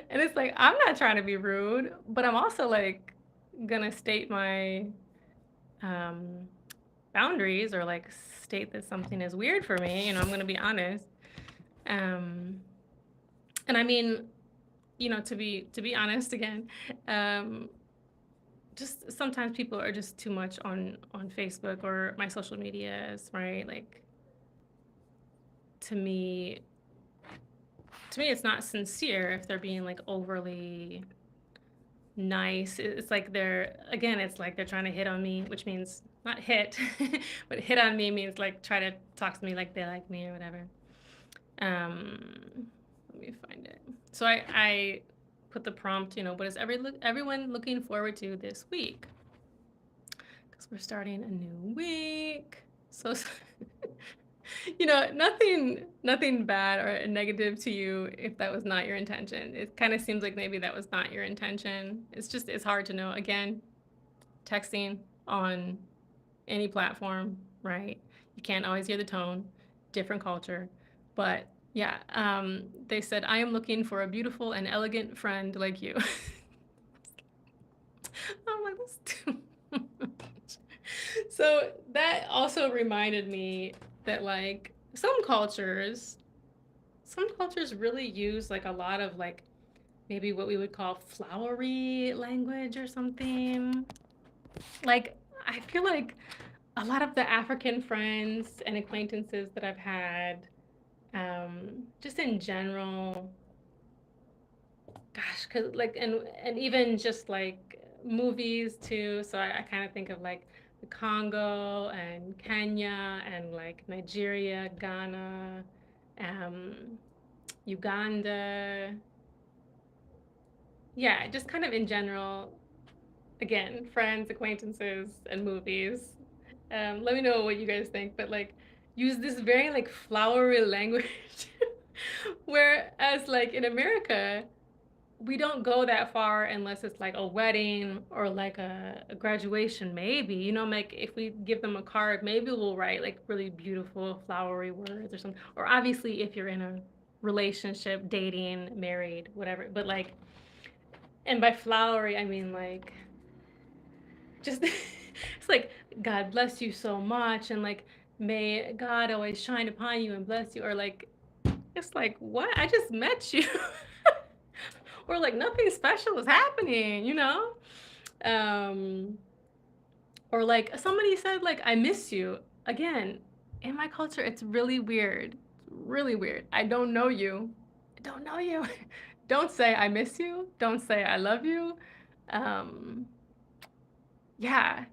And it's like I'm not trying to be rude, but I'm also like gonna state my um, boundaries or like state that something is weird for me. You know, I'm gonna be honest. Um, and I mean, you know, to be honest again, um, just sometimes people are just too much on Facebook or my social medias, right? Like to me, it's not sincere if they're being like overly nice. It's like it's like they're trying to hit on me, which means not hit, but hit on me means like try to talk to me like they like me or whatever. Let me find it. So I put the prompt, you know, what is everyone looking forward to this week? Because we're starting a new week. So you know, nothing bad or negative to you if that was not your intention. It kind of seems like maybe that was not your intention. It's hard to know. Again, texting on any platform, right? You can't always hear the tone, different culture. But yeah, they said, I am looking for a beautiful and elegant friend like you. I'm like, that's too much. So that also reminded me that like some cultures really use like a lot of like maybe what we would call flowery language or something. Like I feel like a lot of the African friends and acquaintances that I've had, just in general, gosh, cause like and even just like movies too. So I kind of think of like the Congo and Kenya and like Nigeria, Ghana, um, Uganda. Yeah, just kind of in general. Again, friends, acquaintances, and movies. Let me know what you guys think, but like use this very like flowery language. Whereas like in America, we don't go that far unless it's like a wedding or like a graduation, maybe. You know, like if we give them a card, maybe we'll write like really beautiful flowery words or something. Or obviously if you're in a relationship, dating, married, whatever. But like, and by flowery, I mean like just it's like God bless you so much and like may God always shine upon you and bless you or like it's like what I just met you or like nothing special is happening, you know. um or like somebody said like I miss you. Again, in my culture it's really weird. It's really weird. I don't know you. I don't know you. Don't say I miss you, don't say I love you. um yeah,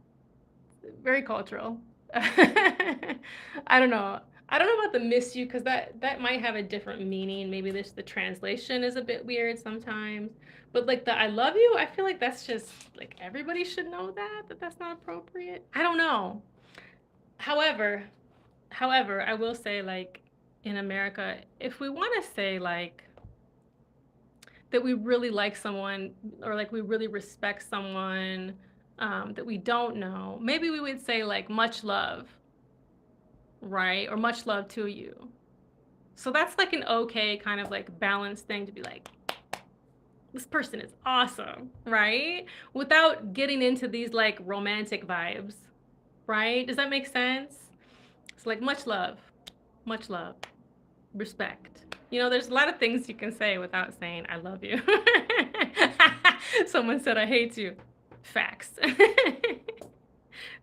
very cultural. I don't know. I don't know about the miss you because that might have a different meaning. Maybe the translation is a bit weird sometimes. But like the I love you, I feel like that's just like everybody should know that that's not appropriate. I don't know. However, I will say like in America, if we want to say like that we really like someone or like we really respect someone that we don't know, maybe we would say like much love, right? Or much love to you. So that's like an okay kind of like balanced thing to be like, this person is awesome, right? Without getting into these like romantic vibes, right? Does that make sense? It's like much love, respect. You know, there's a lot of things you can say without saying I love you. Someone said I hate you. Facts.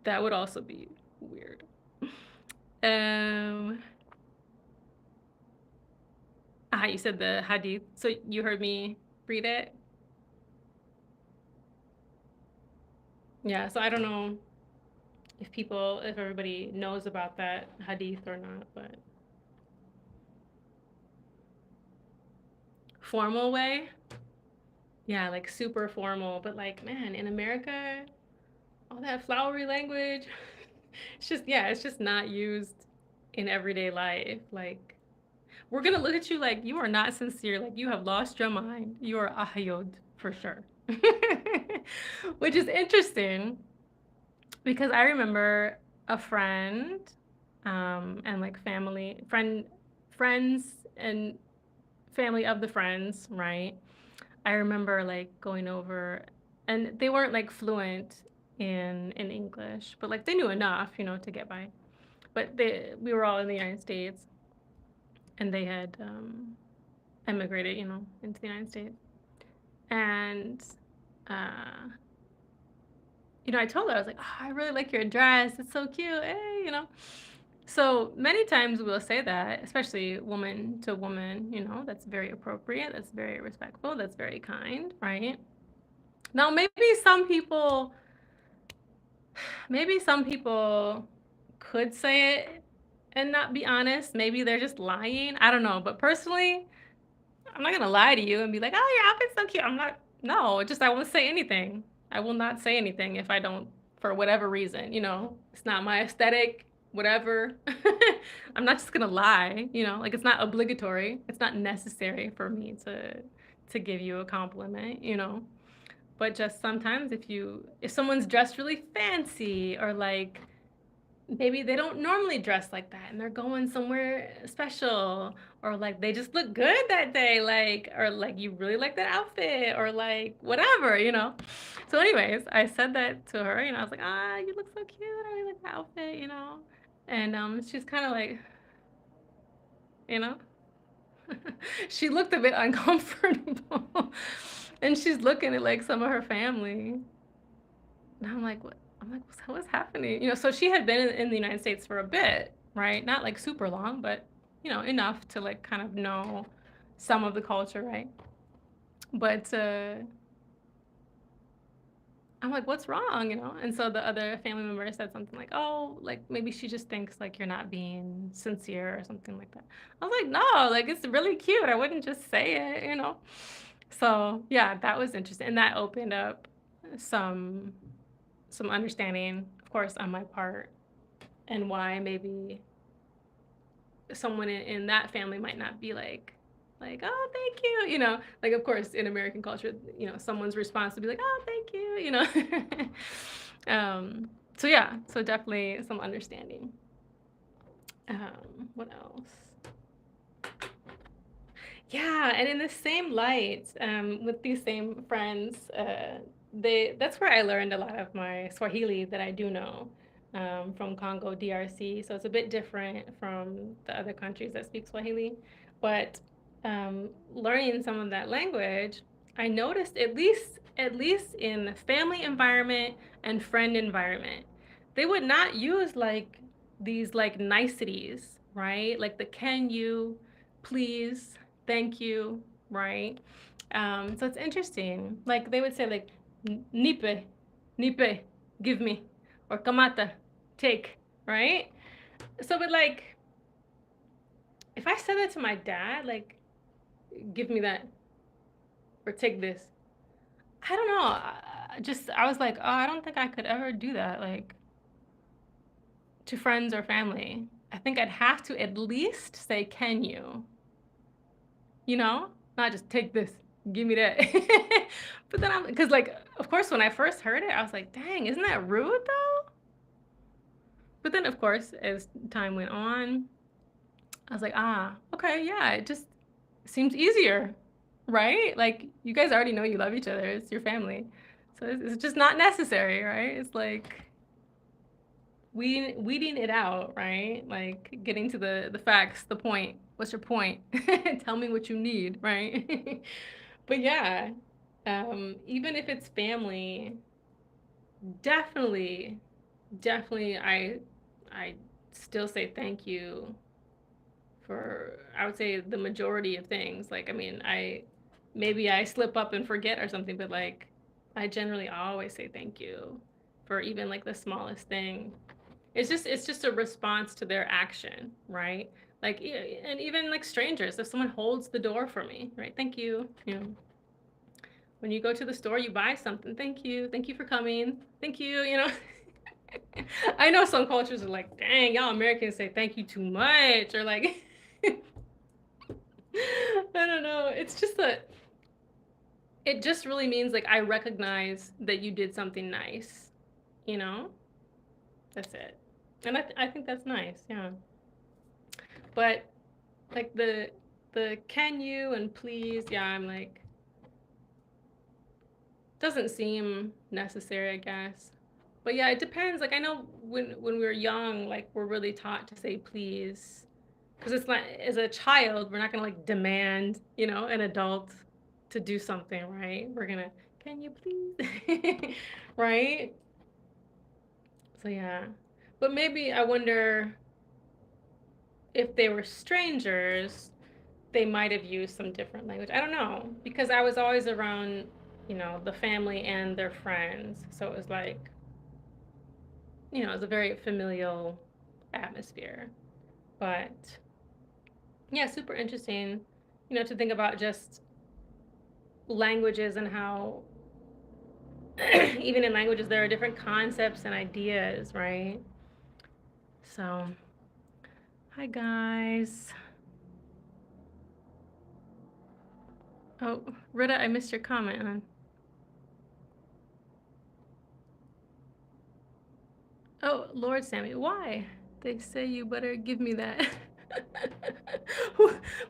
That would also be weird. Um how you said the hadith. So you heard me read it? Yeah, so I don't know if everybody knows about that hadith or not, but formal way? Yeah, like super formal, but like, man, in America, all that flowery language, it's just, yeah, it's just not used in everyday life. Like, we're gonna look at you like you are not sincere, like you have lost your mind. You are ahayod for sure. Which is interesting because I remember a friend, and like friends and family of the friends, right? I remember like going over, and they weren't like fluent in English, but like they knew enough, to get by. But we were all in the United States, and they had emigrated, into the United States. And uh, I told her, I was like, oh, I really like your dress. It's so cute. Hey. So many times we'll say that, especially woman to woman, that's very appropriate, that's very respectful, that's very kind, right? Now, maybe some people could say it and not be honest. Maybe they're just lying. I don't know. But personally, I'm not gonna lie to you and be like, "Oh, your outfit's so cute." I'm not. No, just I won't say anything. I will not say anything if I don't, for whatever reason. It's not my aesthetic. Whatever. I'm not just gonna lie. Like it's not obligatory. It's not necessary for me to give you a compliment. But just sometimes if someone's dressed really fancy, or like maybe they don't normally dress like that and they're going somewhere special, or like they just look good that day, like, or like you really like that outfit, or like whatever. So anyways, I said that to her, I was like, you look so cute, I really like that outfit. And she's kind of like, you know she looked a bit uncomfortable. And she's looking at like some of her family. And I'm like, what? I'm like, what's happening? So she had been in the United States for a bit, right? Not like super long, but enough to like kind of know some of the culture, right? But I'm like, what's wrong? And so the other family member said something like, oh, like maybe she just thinks like you're not being sincere or something like that. I was like, no, like it's really cute. I wouldn't just say it. So yeah, that was interesting, and that opened up some some understanding, of course, on my part, and why maybe someone in that family might not be like, oh, thank you, like, of course, in American culture, someone's response would be like, oh, thank you. So yeah, so definitely some understanding. What else? Yeah, and in the same light, with these same friends, that's where I learned a lot of my Swahili that I do know, from Congo, DRC. So it's a bit different from the other countries that speak Swahili. But learning some of that language, I noticed at least in the family environment and friend environment, they would not use like these like niceties, right? Like the can you, please, thank you, right? So it's interesting. Like they would say like nipe, nipe, give me, or kamata, take, right? So but like if I said that to my dad, like give me that or take this, I don't know. I was like, oh, I don't think I could ever do that, like to friends or family. I think I'd have to at least say, can you? you know, Not just take this, give me that. But then because like, of course, when I first heard it, I was like, dang, isn't that rude though? But then, of course, as time went on, I was like, okay, yeah, it just seems easier, right? Like, you guys already know you love each other, it's your family. So it's just not necessary, right? It's like weeding it out, right? Like getting to the facts, the point. What's your point? Tell me what you need, right? But yeah, even if it's family, definitely, I still say thank you for I would say the majority of things. Like, I mean, maybe I slip up and forget or something, but like I generally always say thank you for even like the smallest thing. It's just a response to their action, right? Like, and even like strangers, if someone holds the door for me, right? Thank you. You know, when you go to the store, you buy something. Thank you for coming. Thank you. You know, I know some cultures are like, dang, y'all Americans say thank you too much, or like, I don't know. It's just that it just really means like I recognize that you did something nice, you know? That's it. And I think that's nice, yeah. But like the can you and please, yeah, I'm like doesn't seem necessary, I guess. But yeah, it depends. Like I know when we're young, like we're really taught to say please, because it's not as a child, we're not gonna like demand, you know, an adult to do something, right? We're gonna, can you please, right? So yeah, but maybe I wonder if they were strangers, they might have used some different language. I don't know because I was always around, you know, the family and their friends, so it was like, you know, it was a very familial atmosphere. But yeah, super interesting, you know, to think about just languages and how even in languages there are different concepts and ideas, right? So, hi guys. Oh, Rita, I missed your comment on. Oh, Lord Sammy, why? They say you better give me that.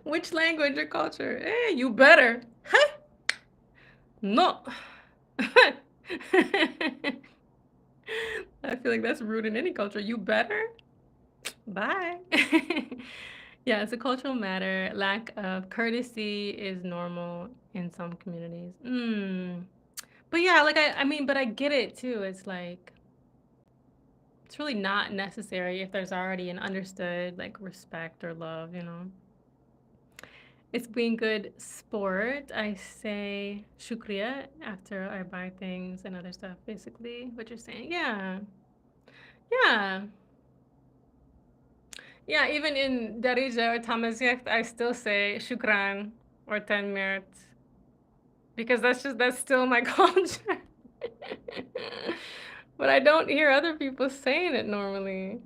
Which language or culture? Hey, you better. Huh? No. I feel like that's rude in any culture. You better? Bye. Yeah, it's a cultural matter. Lack of courtesy is normal in some communities. But yeah, like I mean, but I get it too. It's like it's really not necessary if there's already an understood like respect or love, you know. It's being good sport. I say shukriya after I buy things and other stuff, basically. What you're saying. Yeah. Yeah. Yeah, even in Darija or Tamazight, I still say shukran or tanmirt because that's still my culture. But I don't hear other people saying it normally.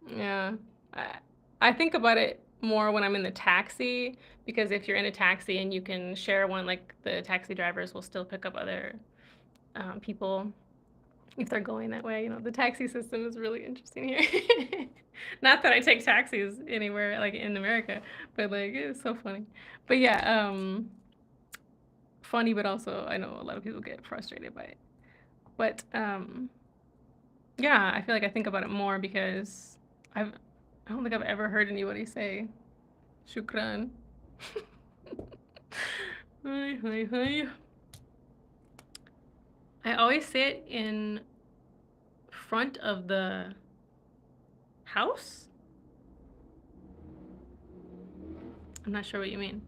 Yeah. I, I think about it more when I'm in the taxi because if you're in a taxi and you can share one, like the taxi drivers will still pick up other people if they're going that way. You know, the taxi system is really interesting here. Not that I take taxis anywhere like in America, but like it's so funny. But yeah, funny, but also I know a lot of people get frustrated by it. But yeah, I feel like I think about it more because I don't think I've ever heard anybody say shukran. Hi, hi, hi. I always say it in front of the house. I'm not sure what you mean.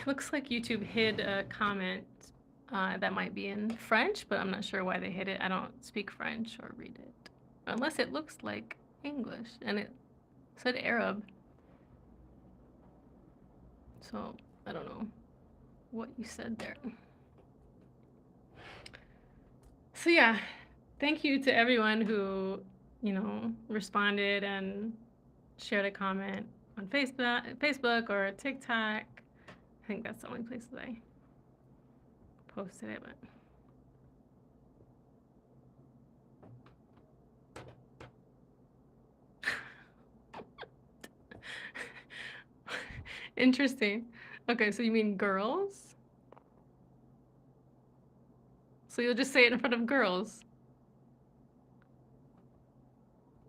Looks like YouTube hid a comment that might be in French, but I'm not sure why they hid it. I don't speak French or read it. Unless it looks like English and it said Arab. So I don't know what you said there. So yeah, thank you to everyone who, you know, responded and shared a comment on Facebook or TikTok. I think that's the only places I posted it, but interesting. Okay, so you mean girls? So you'll just say it in front of girls.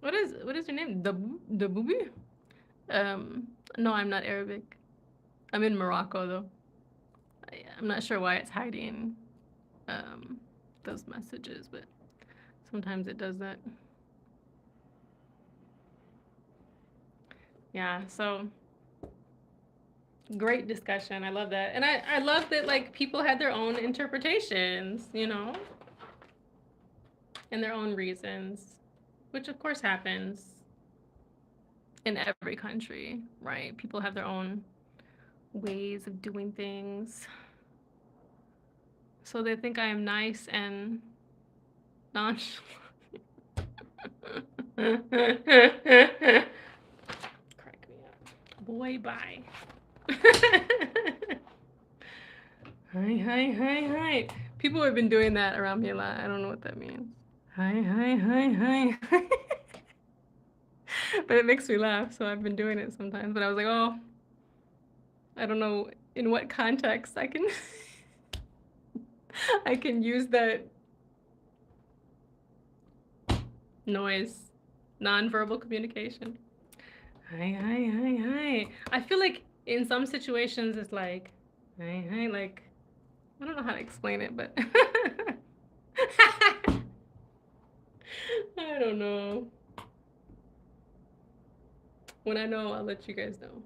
What is your name? The booby? Um, no, I'm not Arabic. I'm in Morocco though. I'm not sure why it's hiding those messages, but sometimes it does that. Yeah, so great discussion. I love that. And I love that like people had their own interpretations, you know, and their own reasons, which of course happens in every country, right? People have their own ways of doing things. So they think I am nice and nonchalant. Crack me up. Boy, bye. Hi. People have been doing that around me a lot. I don't know what that means. Hi. But it makes me laugh, so I've been doing it sometimes. But I was like, oh, I don't know in what context I can I can use that noise, nonverbal communication. Hi. I feel like in some situations it's like, hi, like, I don't know how to explain it, but I don't know. When I know, I'll let you guys know.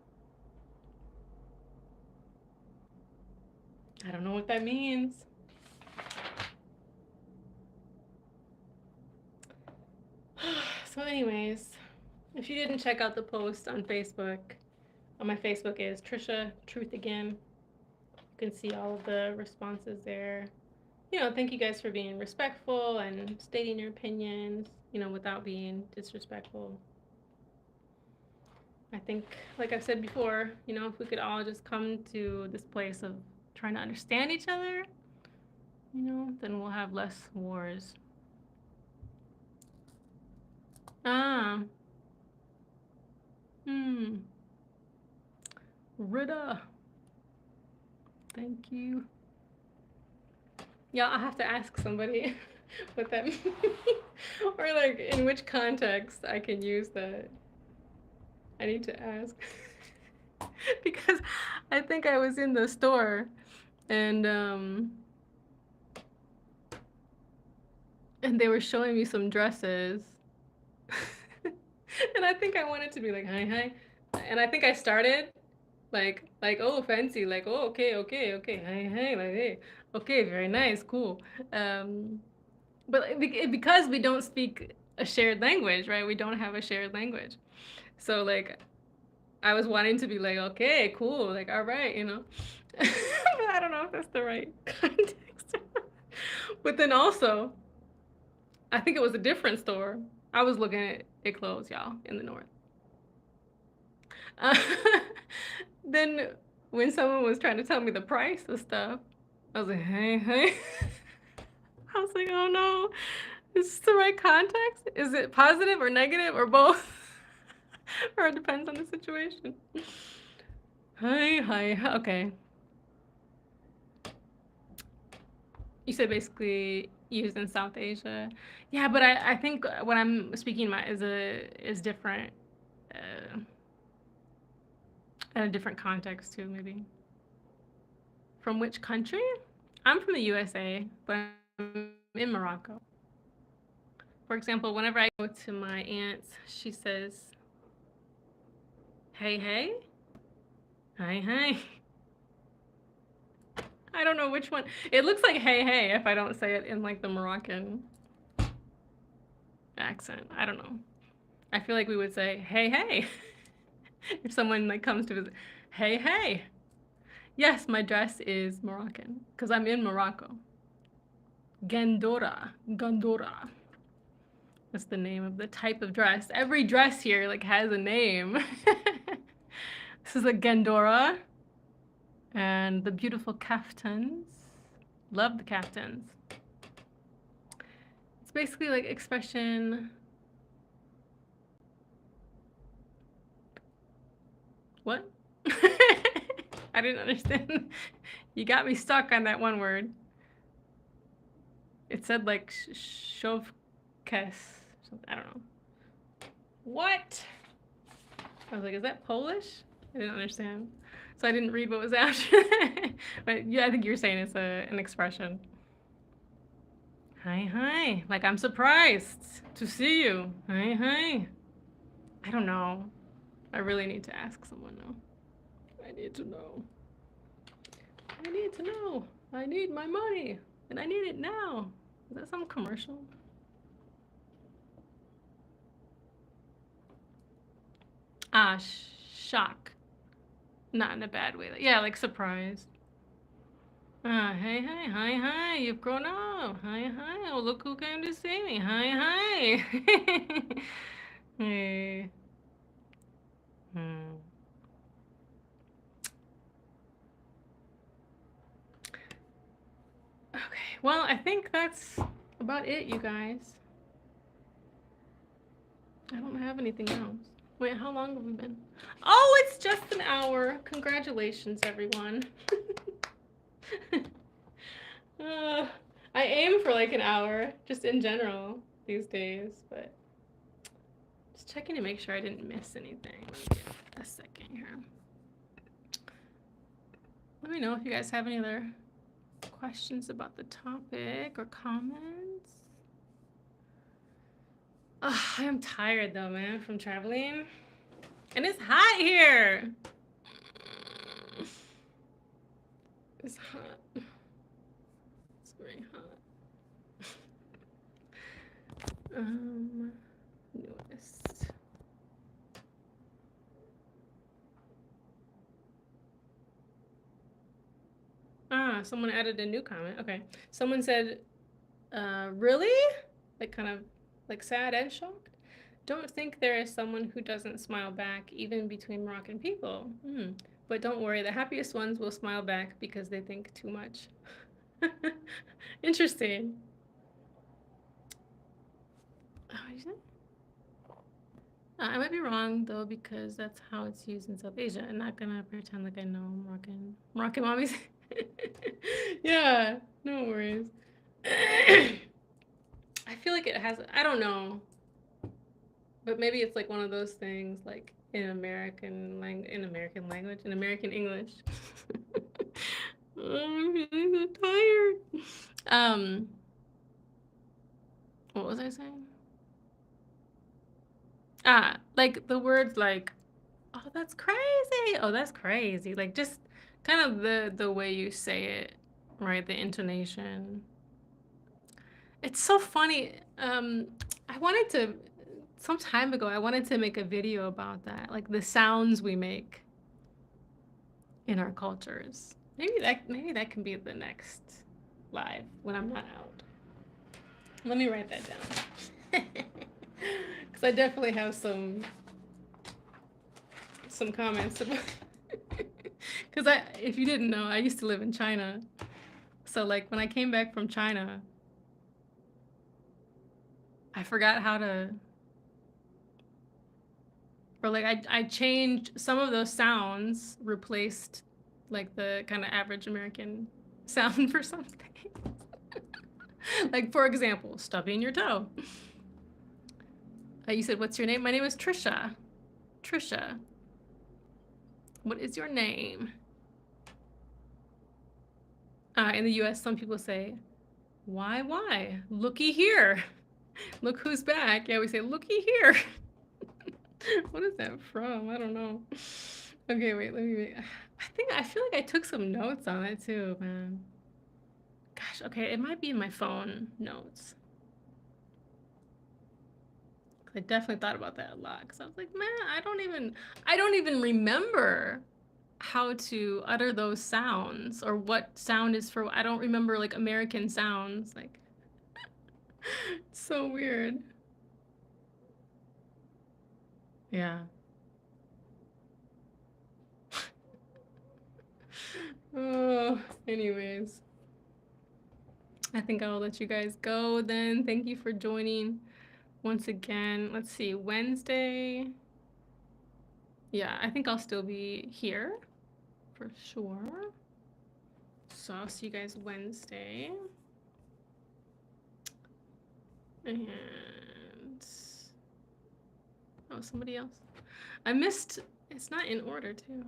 I don't know what that means. So anyways, if you didn't check out the post on Facebook, my Facebook is Tricia Truth Again. You can see all of the responses there. You know, thank you guys for being respectful and stating your opinions, you know, without being disrespectful. I think, like I've said before, you know, if we could all just come to this place of trying to understand each other, you know, then we'll have less wars. Ah. Rita. Thank you. Yeah, I'll have to ask somebody what that means. Or like in which context I can use that. I need to ask. Because I think I was in the store and they were showing me some dresses. And I think I wanted to be like, hi. And I think I started like oh fancy, like oh okay, hi, like hey, okay, very nice, cool. But because we don't speak a shared language, right? We don't have a shared language. So like I was wanting to be like, okay, cool, like all right, you know. But I don't know if that's the right context. But then also, I think it was a different store. I was looking at clothes, y'all, in the north. Uh, then when someone was trying to tell me the price of stuff, I was like, hey. I was like, oh no, is this the right context? Is it positive or negative or both? Or it depends on the situation. Hi. Okay. You said basically used in South Asia. Yeah, but I think what I'm speaking about is different, uh, in a different context too, maybe. From which country? I'm from the USA, but I'm in Morocco. For example, whenever I go to my aunt's, she says, hey. Hi. I don't know which one. It looks like hey if I don't say it in like the Moroccan accent. I don't know. I feel like we would say hey if someone like comes to visit. Hey. Yes, my dress is Moroccan because I'm in Morocco. Gandora. That's the name of the type of dress. Every dress here like has a name. This is a Gandora. And the beautiful kaftans. Love the kaftans. It's basically like expression. What? I didn't understand. You got me stuck on that one word. It said like shovkes. I don't know. What? I was like, is that Polish? I didn't understand. So I didn't read what was after. But yeah, I think you're saying it's an expression. Hi, hi. Like I'm surprised to see you. Hi, hi. I don't know. I really need to ask someone now. I need to know. I need to know. I need my money. And I need it now. Is that some commercial? Ah, shock. Not in a bad way. Yeah, like surprise. Hey, hey, hi, hi. You've grown up. Hi, hi. Oh, look who came to see me. Hi, hi. Hey. Hmm. Okay, well, I think that's about it, you guys. I don't have anything else. Wait, how long have we been? Oh, it's just an hour. Congratulations, everyone. uh, I aim for like an hour, just in general, these days, but just checking to make sure I didn't miss anything. Let me get a second here. Let me know if you guys have any other questions about the topic or comments. I am tired though, man, from traveling. And it's hot here. It's hot. It's very hot. Newest. Someone added a new comment. Okay. Someone said, really? Like kind of like sad and shocked. Don't think there is someone who doesn't smile back, even between Moroccan people. But don't worry, the happiest ones will smile back because they think too much. Interesting. What did you say? I might be wrong though because that's how it's used in South Asia. I'm not gonna pretend like I know Moroccan mommies. Yeah, no worries. I feel like it has. I don't know, but maybe it's like one of those things like in American language, in American English. Oh, I'm feeling so tired. What was I saying? Like the words like, oh, that's crazy. Oh, that's crazy. Like just kind of the way you say it, right? The intonation. It's so funny. I wanted to some time ago, I wanted to make a video about that, like the sounds we make in our cultures. Maybe that can be the next live when I'm not out. Let me write that down. Because I definitely have some comments about because if you didn't know, I used to live in China. So like when I came back from China, I forgot how to or like I changed some of those sounds, replaced like the kind of average American sound for something. Like for example, stubbing your toe. You said, "What's your name?" My name is Tricia. Tricia. What is your name? In the U.S., some people say, why? Looky here. Look who's back. Yeah, we say, looky here. What is that from? I don't know. Okay, wait, let me. I feel like I took some notes on it too, man. Gosh, okay, it might be in my phone notes. I definitely thought about that a lot because I was like, man, I don't even remember how to utter those sounds or what sound is for. I don't remember like American sounds. Like, it's so weird. Yeah. Oh, anyways, I think I'll let you guys go then. Thank you for joining once again. Let's see, Wednesday. Yeah, I think I'll still be here for sure. So I'll see you guys Wednesday. And oh, somebody else. I missed. It's not in order too.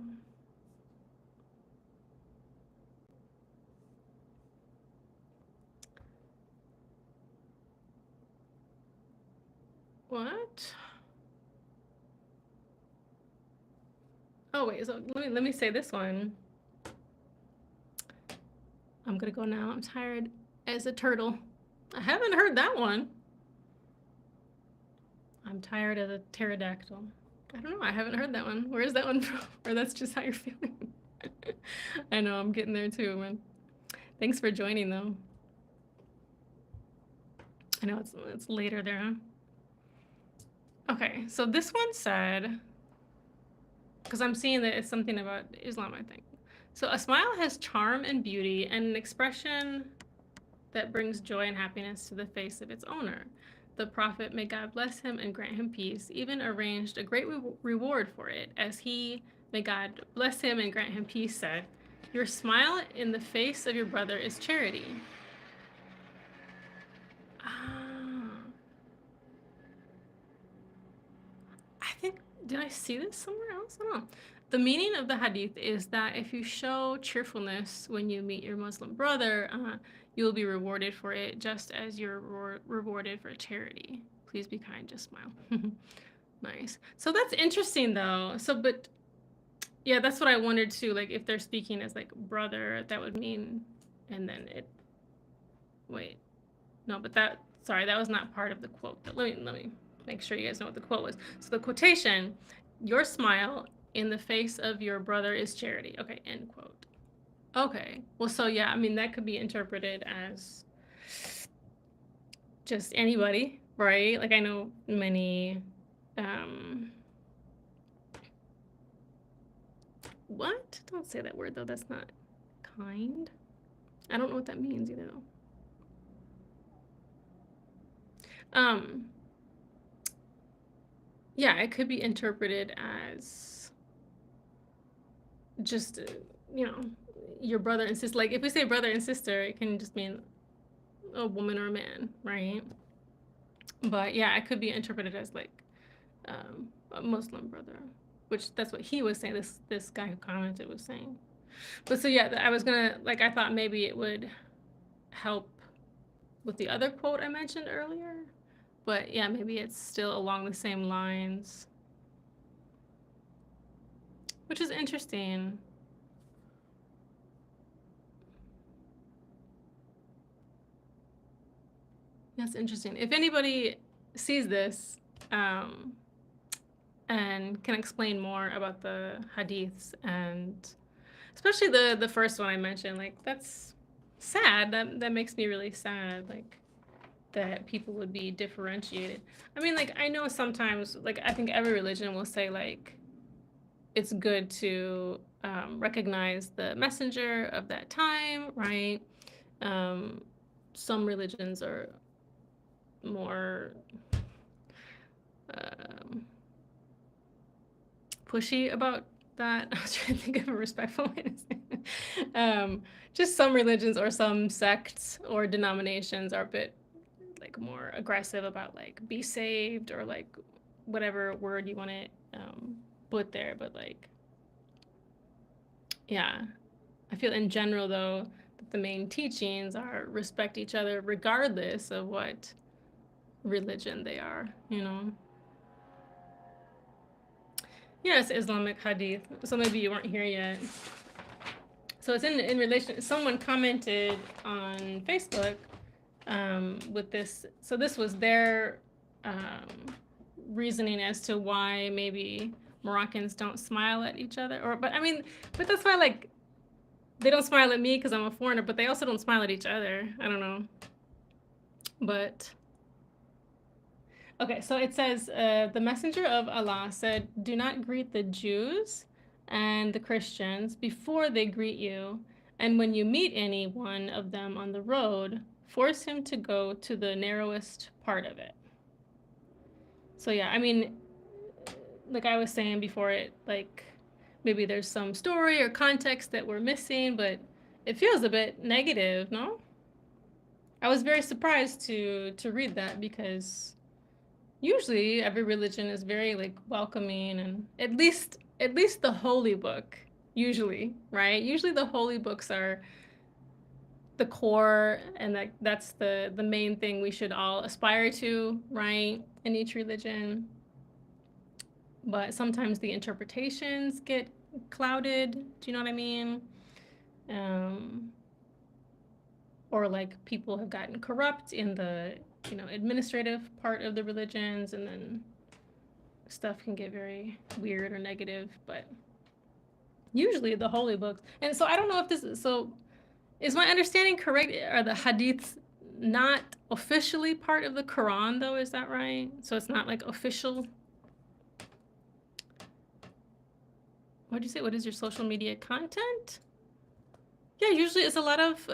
What? Oh wait, so let me say this one. I'm gonna go now. I'm tired as a turtle. I haven't heard that one. I'm tired as a pterodactyl. I don't know. I haven't heard that one. Where is that one from? Or that's just how you're feeling. I know. I'm getting there too, man. Thanks for joining, though. I know it's later there, huh? Okay, so this one said, because I'm seeing that it's something about Islam, I think. So a smile has charm and beauty and an expression that brings joy and happiness to the face of its owner. The Prophet, may God bless him and grant him peace, even arranged a great reward for it, as he, may God bless him and grant him peace, said, "Your smile in the face of your brother is charity." I think, did I see this somewhere else? I don't know. The meaning of the hadith is that if you show cheerfulness when you meet your Muslim brother, you will be rewarded for it, just as you're rewarded for charity. Please be kind, just smile. Nice. So that's interesting, though. So, but yeah, that's what I wondered too. Like, if they're speaking as like brother, that would mean, and then it. Wait, no, but that. Sorry, that was not part of the quote. Let me make sure you guys know what the quote was. So the quotation, "Your smile in the face of your brother is charity." Okay, end quote. Okay, well, so yeah, I mean, that could be interpreted as just anybody, right? Like, I know many, what? Don't say that word, though. That's not kind. I don't know what that means either, though. Yeah, it could be interpreted as just, your brother and sister. Like, if we say brother and sister, it can just mean a woman or a man, right? But yeah, it could be interpreted as like a Muslim brother, which that's what he was saying. This guy who commented was saying. But so yeah, I was gonna, like, I thought maybe it would help with the other quote I mentioned earlier. But yeah, maybe it's still along the same lines, which is interesting. That's interesting. If anybody sees this and can explain more about the hadiths, and especially the first one I mentioned, like, that's sad. That makes me really sad. Like, that people would be differentiated. I mean, like, I know sometimes, like, I think every religion will say, like, it's good to recognize the messenger of that time, right? Some religions are more pushy about that. I was trying to think of a respectful way to say it. Just some religions or some sects or denominations are a bit like more aggressive about like be saved or like whatever word you want to put there. But like, yeah, I feel in general though that the main teachings are respect each other regardless of what religion they are, you know? Yes, Islamic hadith. So maybe you weren't here yet. So it's in relation, someone commented on Facebook with this. So this was their reasoning as to why maybe Moroccans don't smile at each other. But I mean, but that's why, like, they don't smile at me because I'm a foreigner, but they also don't smile at each other. I don't know. But okay, so it says, the messenger of Allah said, "Do not greet the Jews and the Christians before they greet you. And when you meet any one of them on the road, force him to go to the narrowest part of it." So yeah, I mean, like I was saying before, it, like, maybe there's some story or context that we're missing, but it feels a bit negative, no? I was very surprised to read that, because usually every religion is very like welcoming, and at least the holy book, usually, right? Usually the holy books are the core, and that's the main thing we should all aspire to, right? In each religion. But sometimes the interpretations get clouded. Do you know what I mean? Um, or like people have gotten corrupt in the, administrative part of the religions, and then stuff can get very weird or negative. But usually the holy books, and so I don't know if this is so. Is my understanding correct? Are the hadiths not officially part of the Quran, though? Is that right? So it's not like official. What'd you say? What is your social media content? Yeah, usually it's a lot of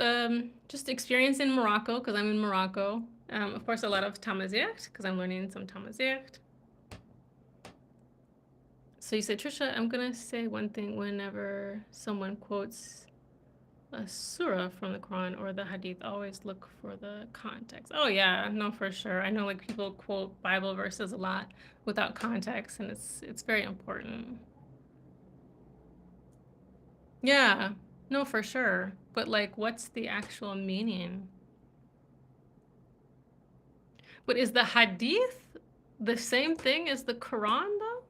just experience in Morocco, because I'm in Morocco. Of course, a lot of Tamazight, because I'm learning some Tamazight. So you said, Trisha, I'm going to say one thing whenever someone quotes a surah from the Quran or the Hadith, always look for the context. Oh, yeah, no, for sure. I know like people quote Bible verses a lot without context, and it's very important. Yeah, no, for sure. But like, what's the actual meaning? But is the Hadith the same thing as the Quran, though?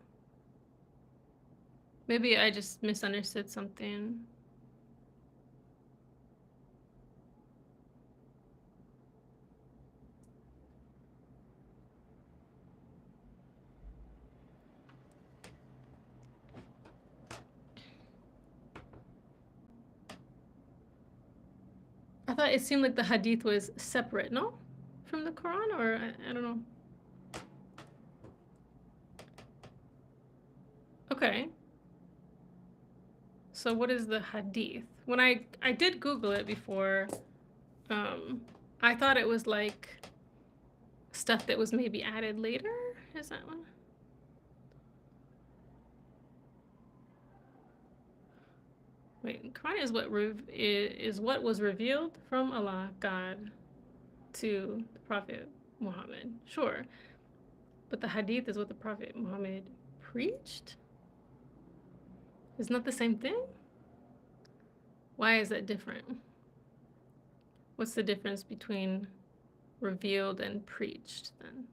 Maybe I just misunderstood something. I thought it seemed like the Hadith was separate, no? From the Quran, or I don't know. Okay. So what is the Hadith? When I did Google it before, I thought it was like stuff that was maybe added later. Is that one? Wait, Quran is what was revealed from Allah, God, to the Prophet Muhammad. Sure. But the Hadith is what the Prophet Muhammad preached? Isn't that the same thing? Why is that different? What's the difference between revealed and preached then?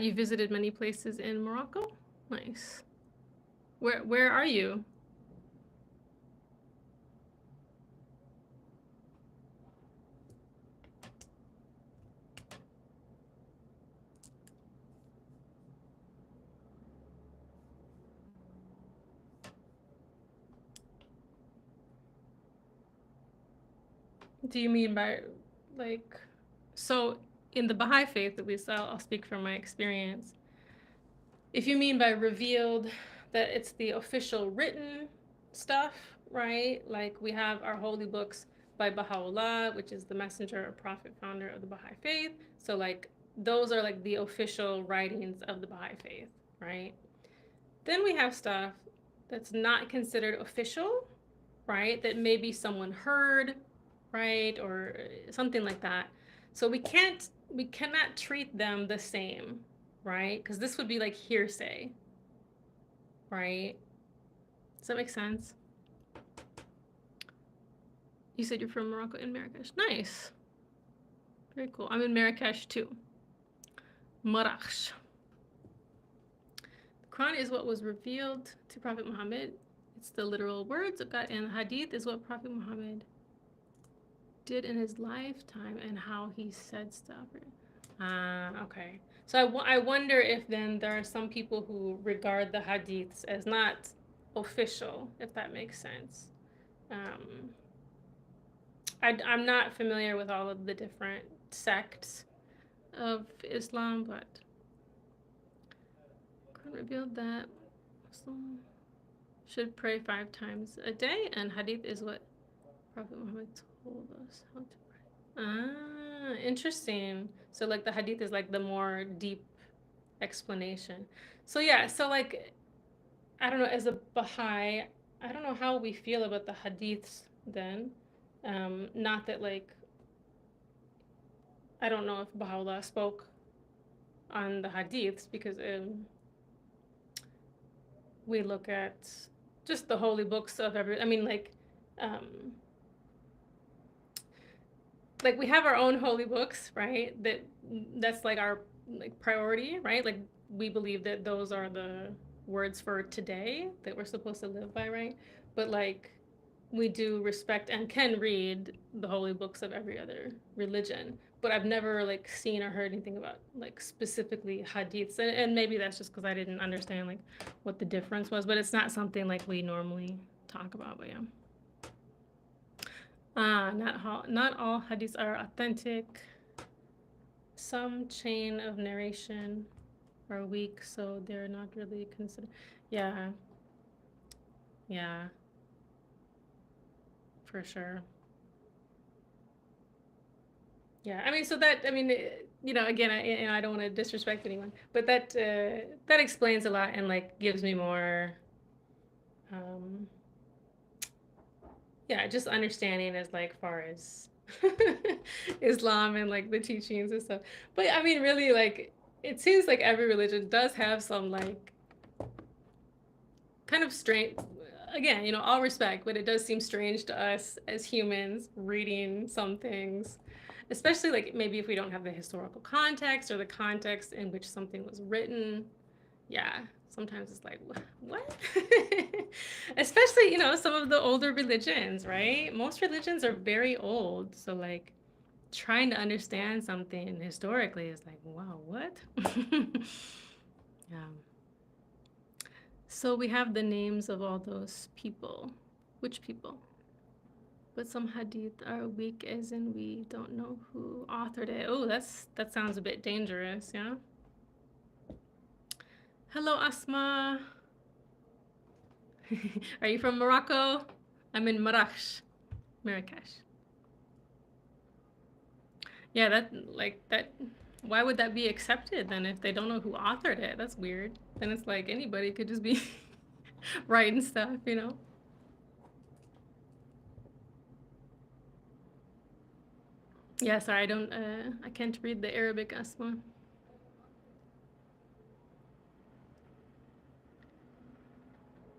You visited many places in Morocco? Nice. Where are you? Do you mean by like, so in the Baha'i faith, at least I'll speak from my experience. If you mean by revealed that it's the official written stuff, right? Like we have our holy books by Baha'u'llah, which is the messenger or prophet founder of the Baha'i faith. So like those are like the official writings of the Baha'i faith, right? Then we have stuff that's not considered official, right? That maybe someone heard, right? Or something like that. So we cannot treat them the same, right? Because this would be like hearsay, right? Does that make sense? You said you're from Morocco in Marrakesh. Nice. Very cool. I'm in Marrakesh too. Marrakech. The Quran is what was revealed to Prophet Muhammad. It's the literal words of God, and Hadith is what Prophet Muhammad did in his lifetime and how he said stuff. Okay. So I wonder if then there are some people who regard the hadiths as not official, if that makes sense. I'm not familiar with all of the different sects of Islam, but Quran revealed that Muslim should pray 5 times a day, and hadith is what Prophet Muhammad told us how to pray. Interesting. So like the hadith is like the more deep explanation. So yeah, so like I don't know, as a Baha'i, I don't know how we feel about the hadiths then. Not that like I don't know if Baha'u'llah spoke on the hadiths because we look at just the holy books of every, I mean, like we have our own holy books, right? That's like our like priority, right? Like we believe that those are the words for today that we're supposed to live by, right? But like we do respect and can read the holy books of every other religion. But I've never like seen or heard anything about like specifically hadiths, and maybe that's just because I didn't understand like what the difference was. But it's not something like we normally talk about. But yeah. Not all hadiths are authentic. Some chain of narration are weak, so they're not really considered. Yeah, yeah, for sure. Yeah, I mean, so that I mean, again, I don't want to disrespect anyone, but that explains a lot and like gives me more, um, yeah, just understanding as like far as Islam and like the teachings and stuff. But I mean, really, like it seems like every religion does have some like kind of strange. Again, all respect, but it does seem strange to us as humans reading some things, especially like maybe if we don't have the historical context or the context in which something was written. Yeah, sometimes it's like, what? Especially, some of the older religions, right? Most religions are very old. So, like, trying to understand something historically is like, wow, what? Yeah. So, we have the names of all those people. Which people? But some hadith are weak, as in we don't know who authored it. Oh, that sounds a bit dangerous, yeah? Hello, Asma. Are you from Morocco? I'm in Marrakesh. Yeah, that. Why would that be accepted then if they don't know who authored it? That's weird. Then it's like anybody could just be writing stuff. Yeah, sorry, I can't read the Arabic, Asma.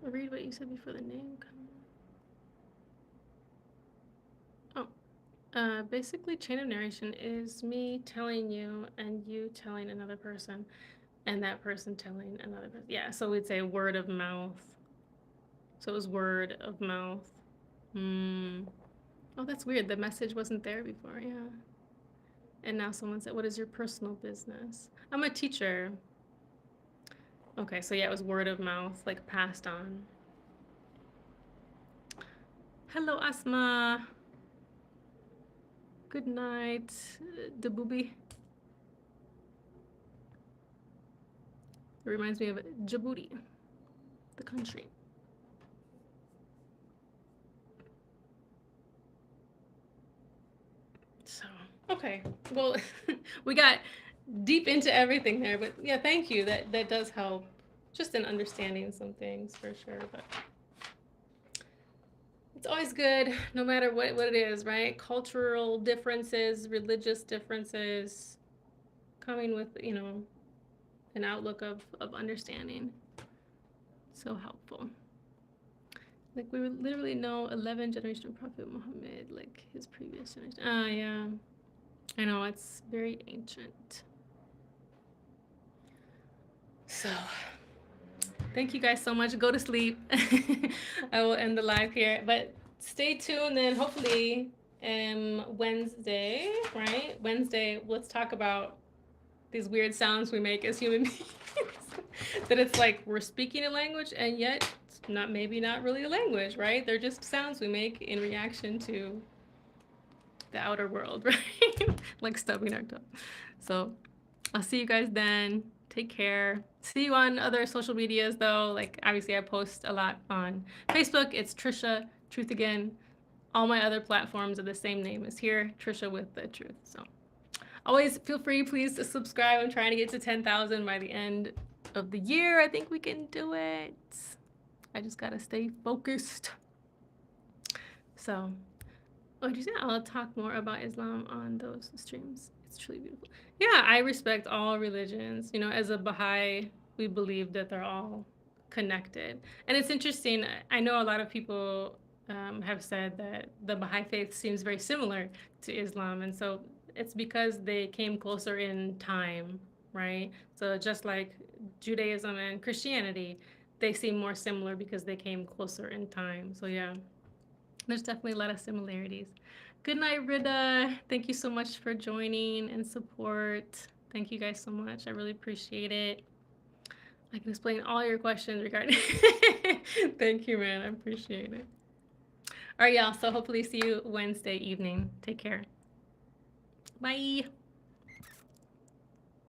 Read what you said before the name. Oh, basically, chain of narration is me telling you and you telling another person, and that person telling another person. Yeah, so we'd say word of mouth. So it was word of mouth. Hmm. Oh, that's weird. The message wasn't there before. Yeah. And now someone said, "What is your personal business?" I'm a teacher. Okay, so yeah, it was word of mouth, like passed on. Hello, Asma. Good night, Dabubi. It reminds me of Djibouti, the country. So, okay. Well, we got deep into everything there, but yeah, thank you. That does help just in understanding some things for sure, but it's always good no matter what it is, right? Cultural differences, religious differences, coming with, an outlook of understanding. So helpful. Like we literally know 11 generation of Prophet Muhammad, like his previous generation. Ah, yeah. I know, it's very ancient. So, thank you guys so much. Go to sleep. I will end the live here, but stay tuned. Then hopefully, Wednesday, right? Wednesday, let's talk about these weird sounds we make as human beings. That it's like we're speaking a language, and yet it's not really a language, right? They're just sounds we make in reaction to the outer world, right? Like stubbing our toe. So I'll see you guys then. Take care. See you on other social medias though. Like obviously I post a lot on Facebook. It's Tricia Truth Again. All my other platforms are the same name as here, Tricia with the Truth. So always feel free, please, to subscribe. I'm trying to get to 10,000 by the end of the year. I think we can do it. I just gotta stay focused. So, what did you say? I'll talk more about Islam on those streams. It's truly beautiful. Yeah, I respect all religions. As a Baha'i, we believe that they're all connected. And it's interesting. I know a lot of people have said that the Baha'i faith seems very similar to Islam, and so it's because they came closer in time, right? So just like Judaism and Christianity, they seem more similar because they came closer in time. So yeah, there's definitely a lot of similarities. Good night, Rida. Thank you so much for joining and support. Thank you guys so much. I really appreciate it. I can explain all your questions regarding. Thank you, man. I appreciate it. All right, y'all. So hopefully see you Wednesday evening. Take care. Bye.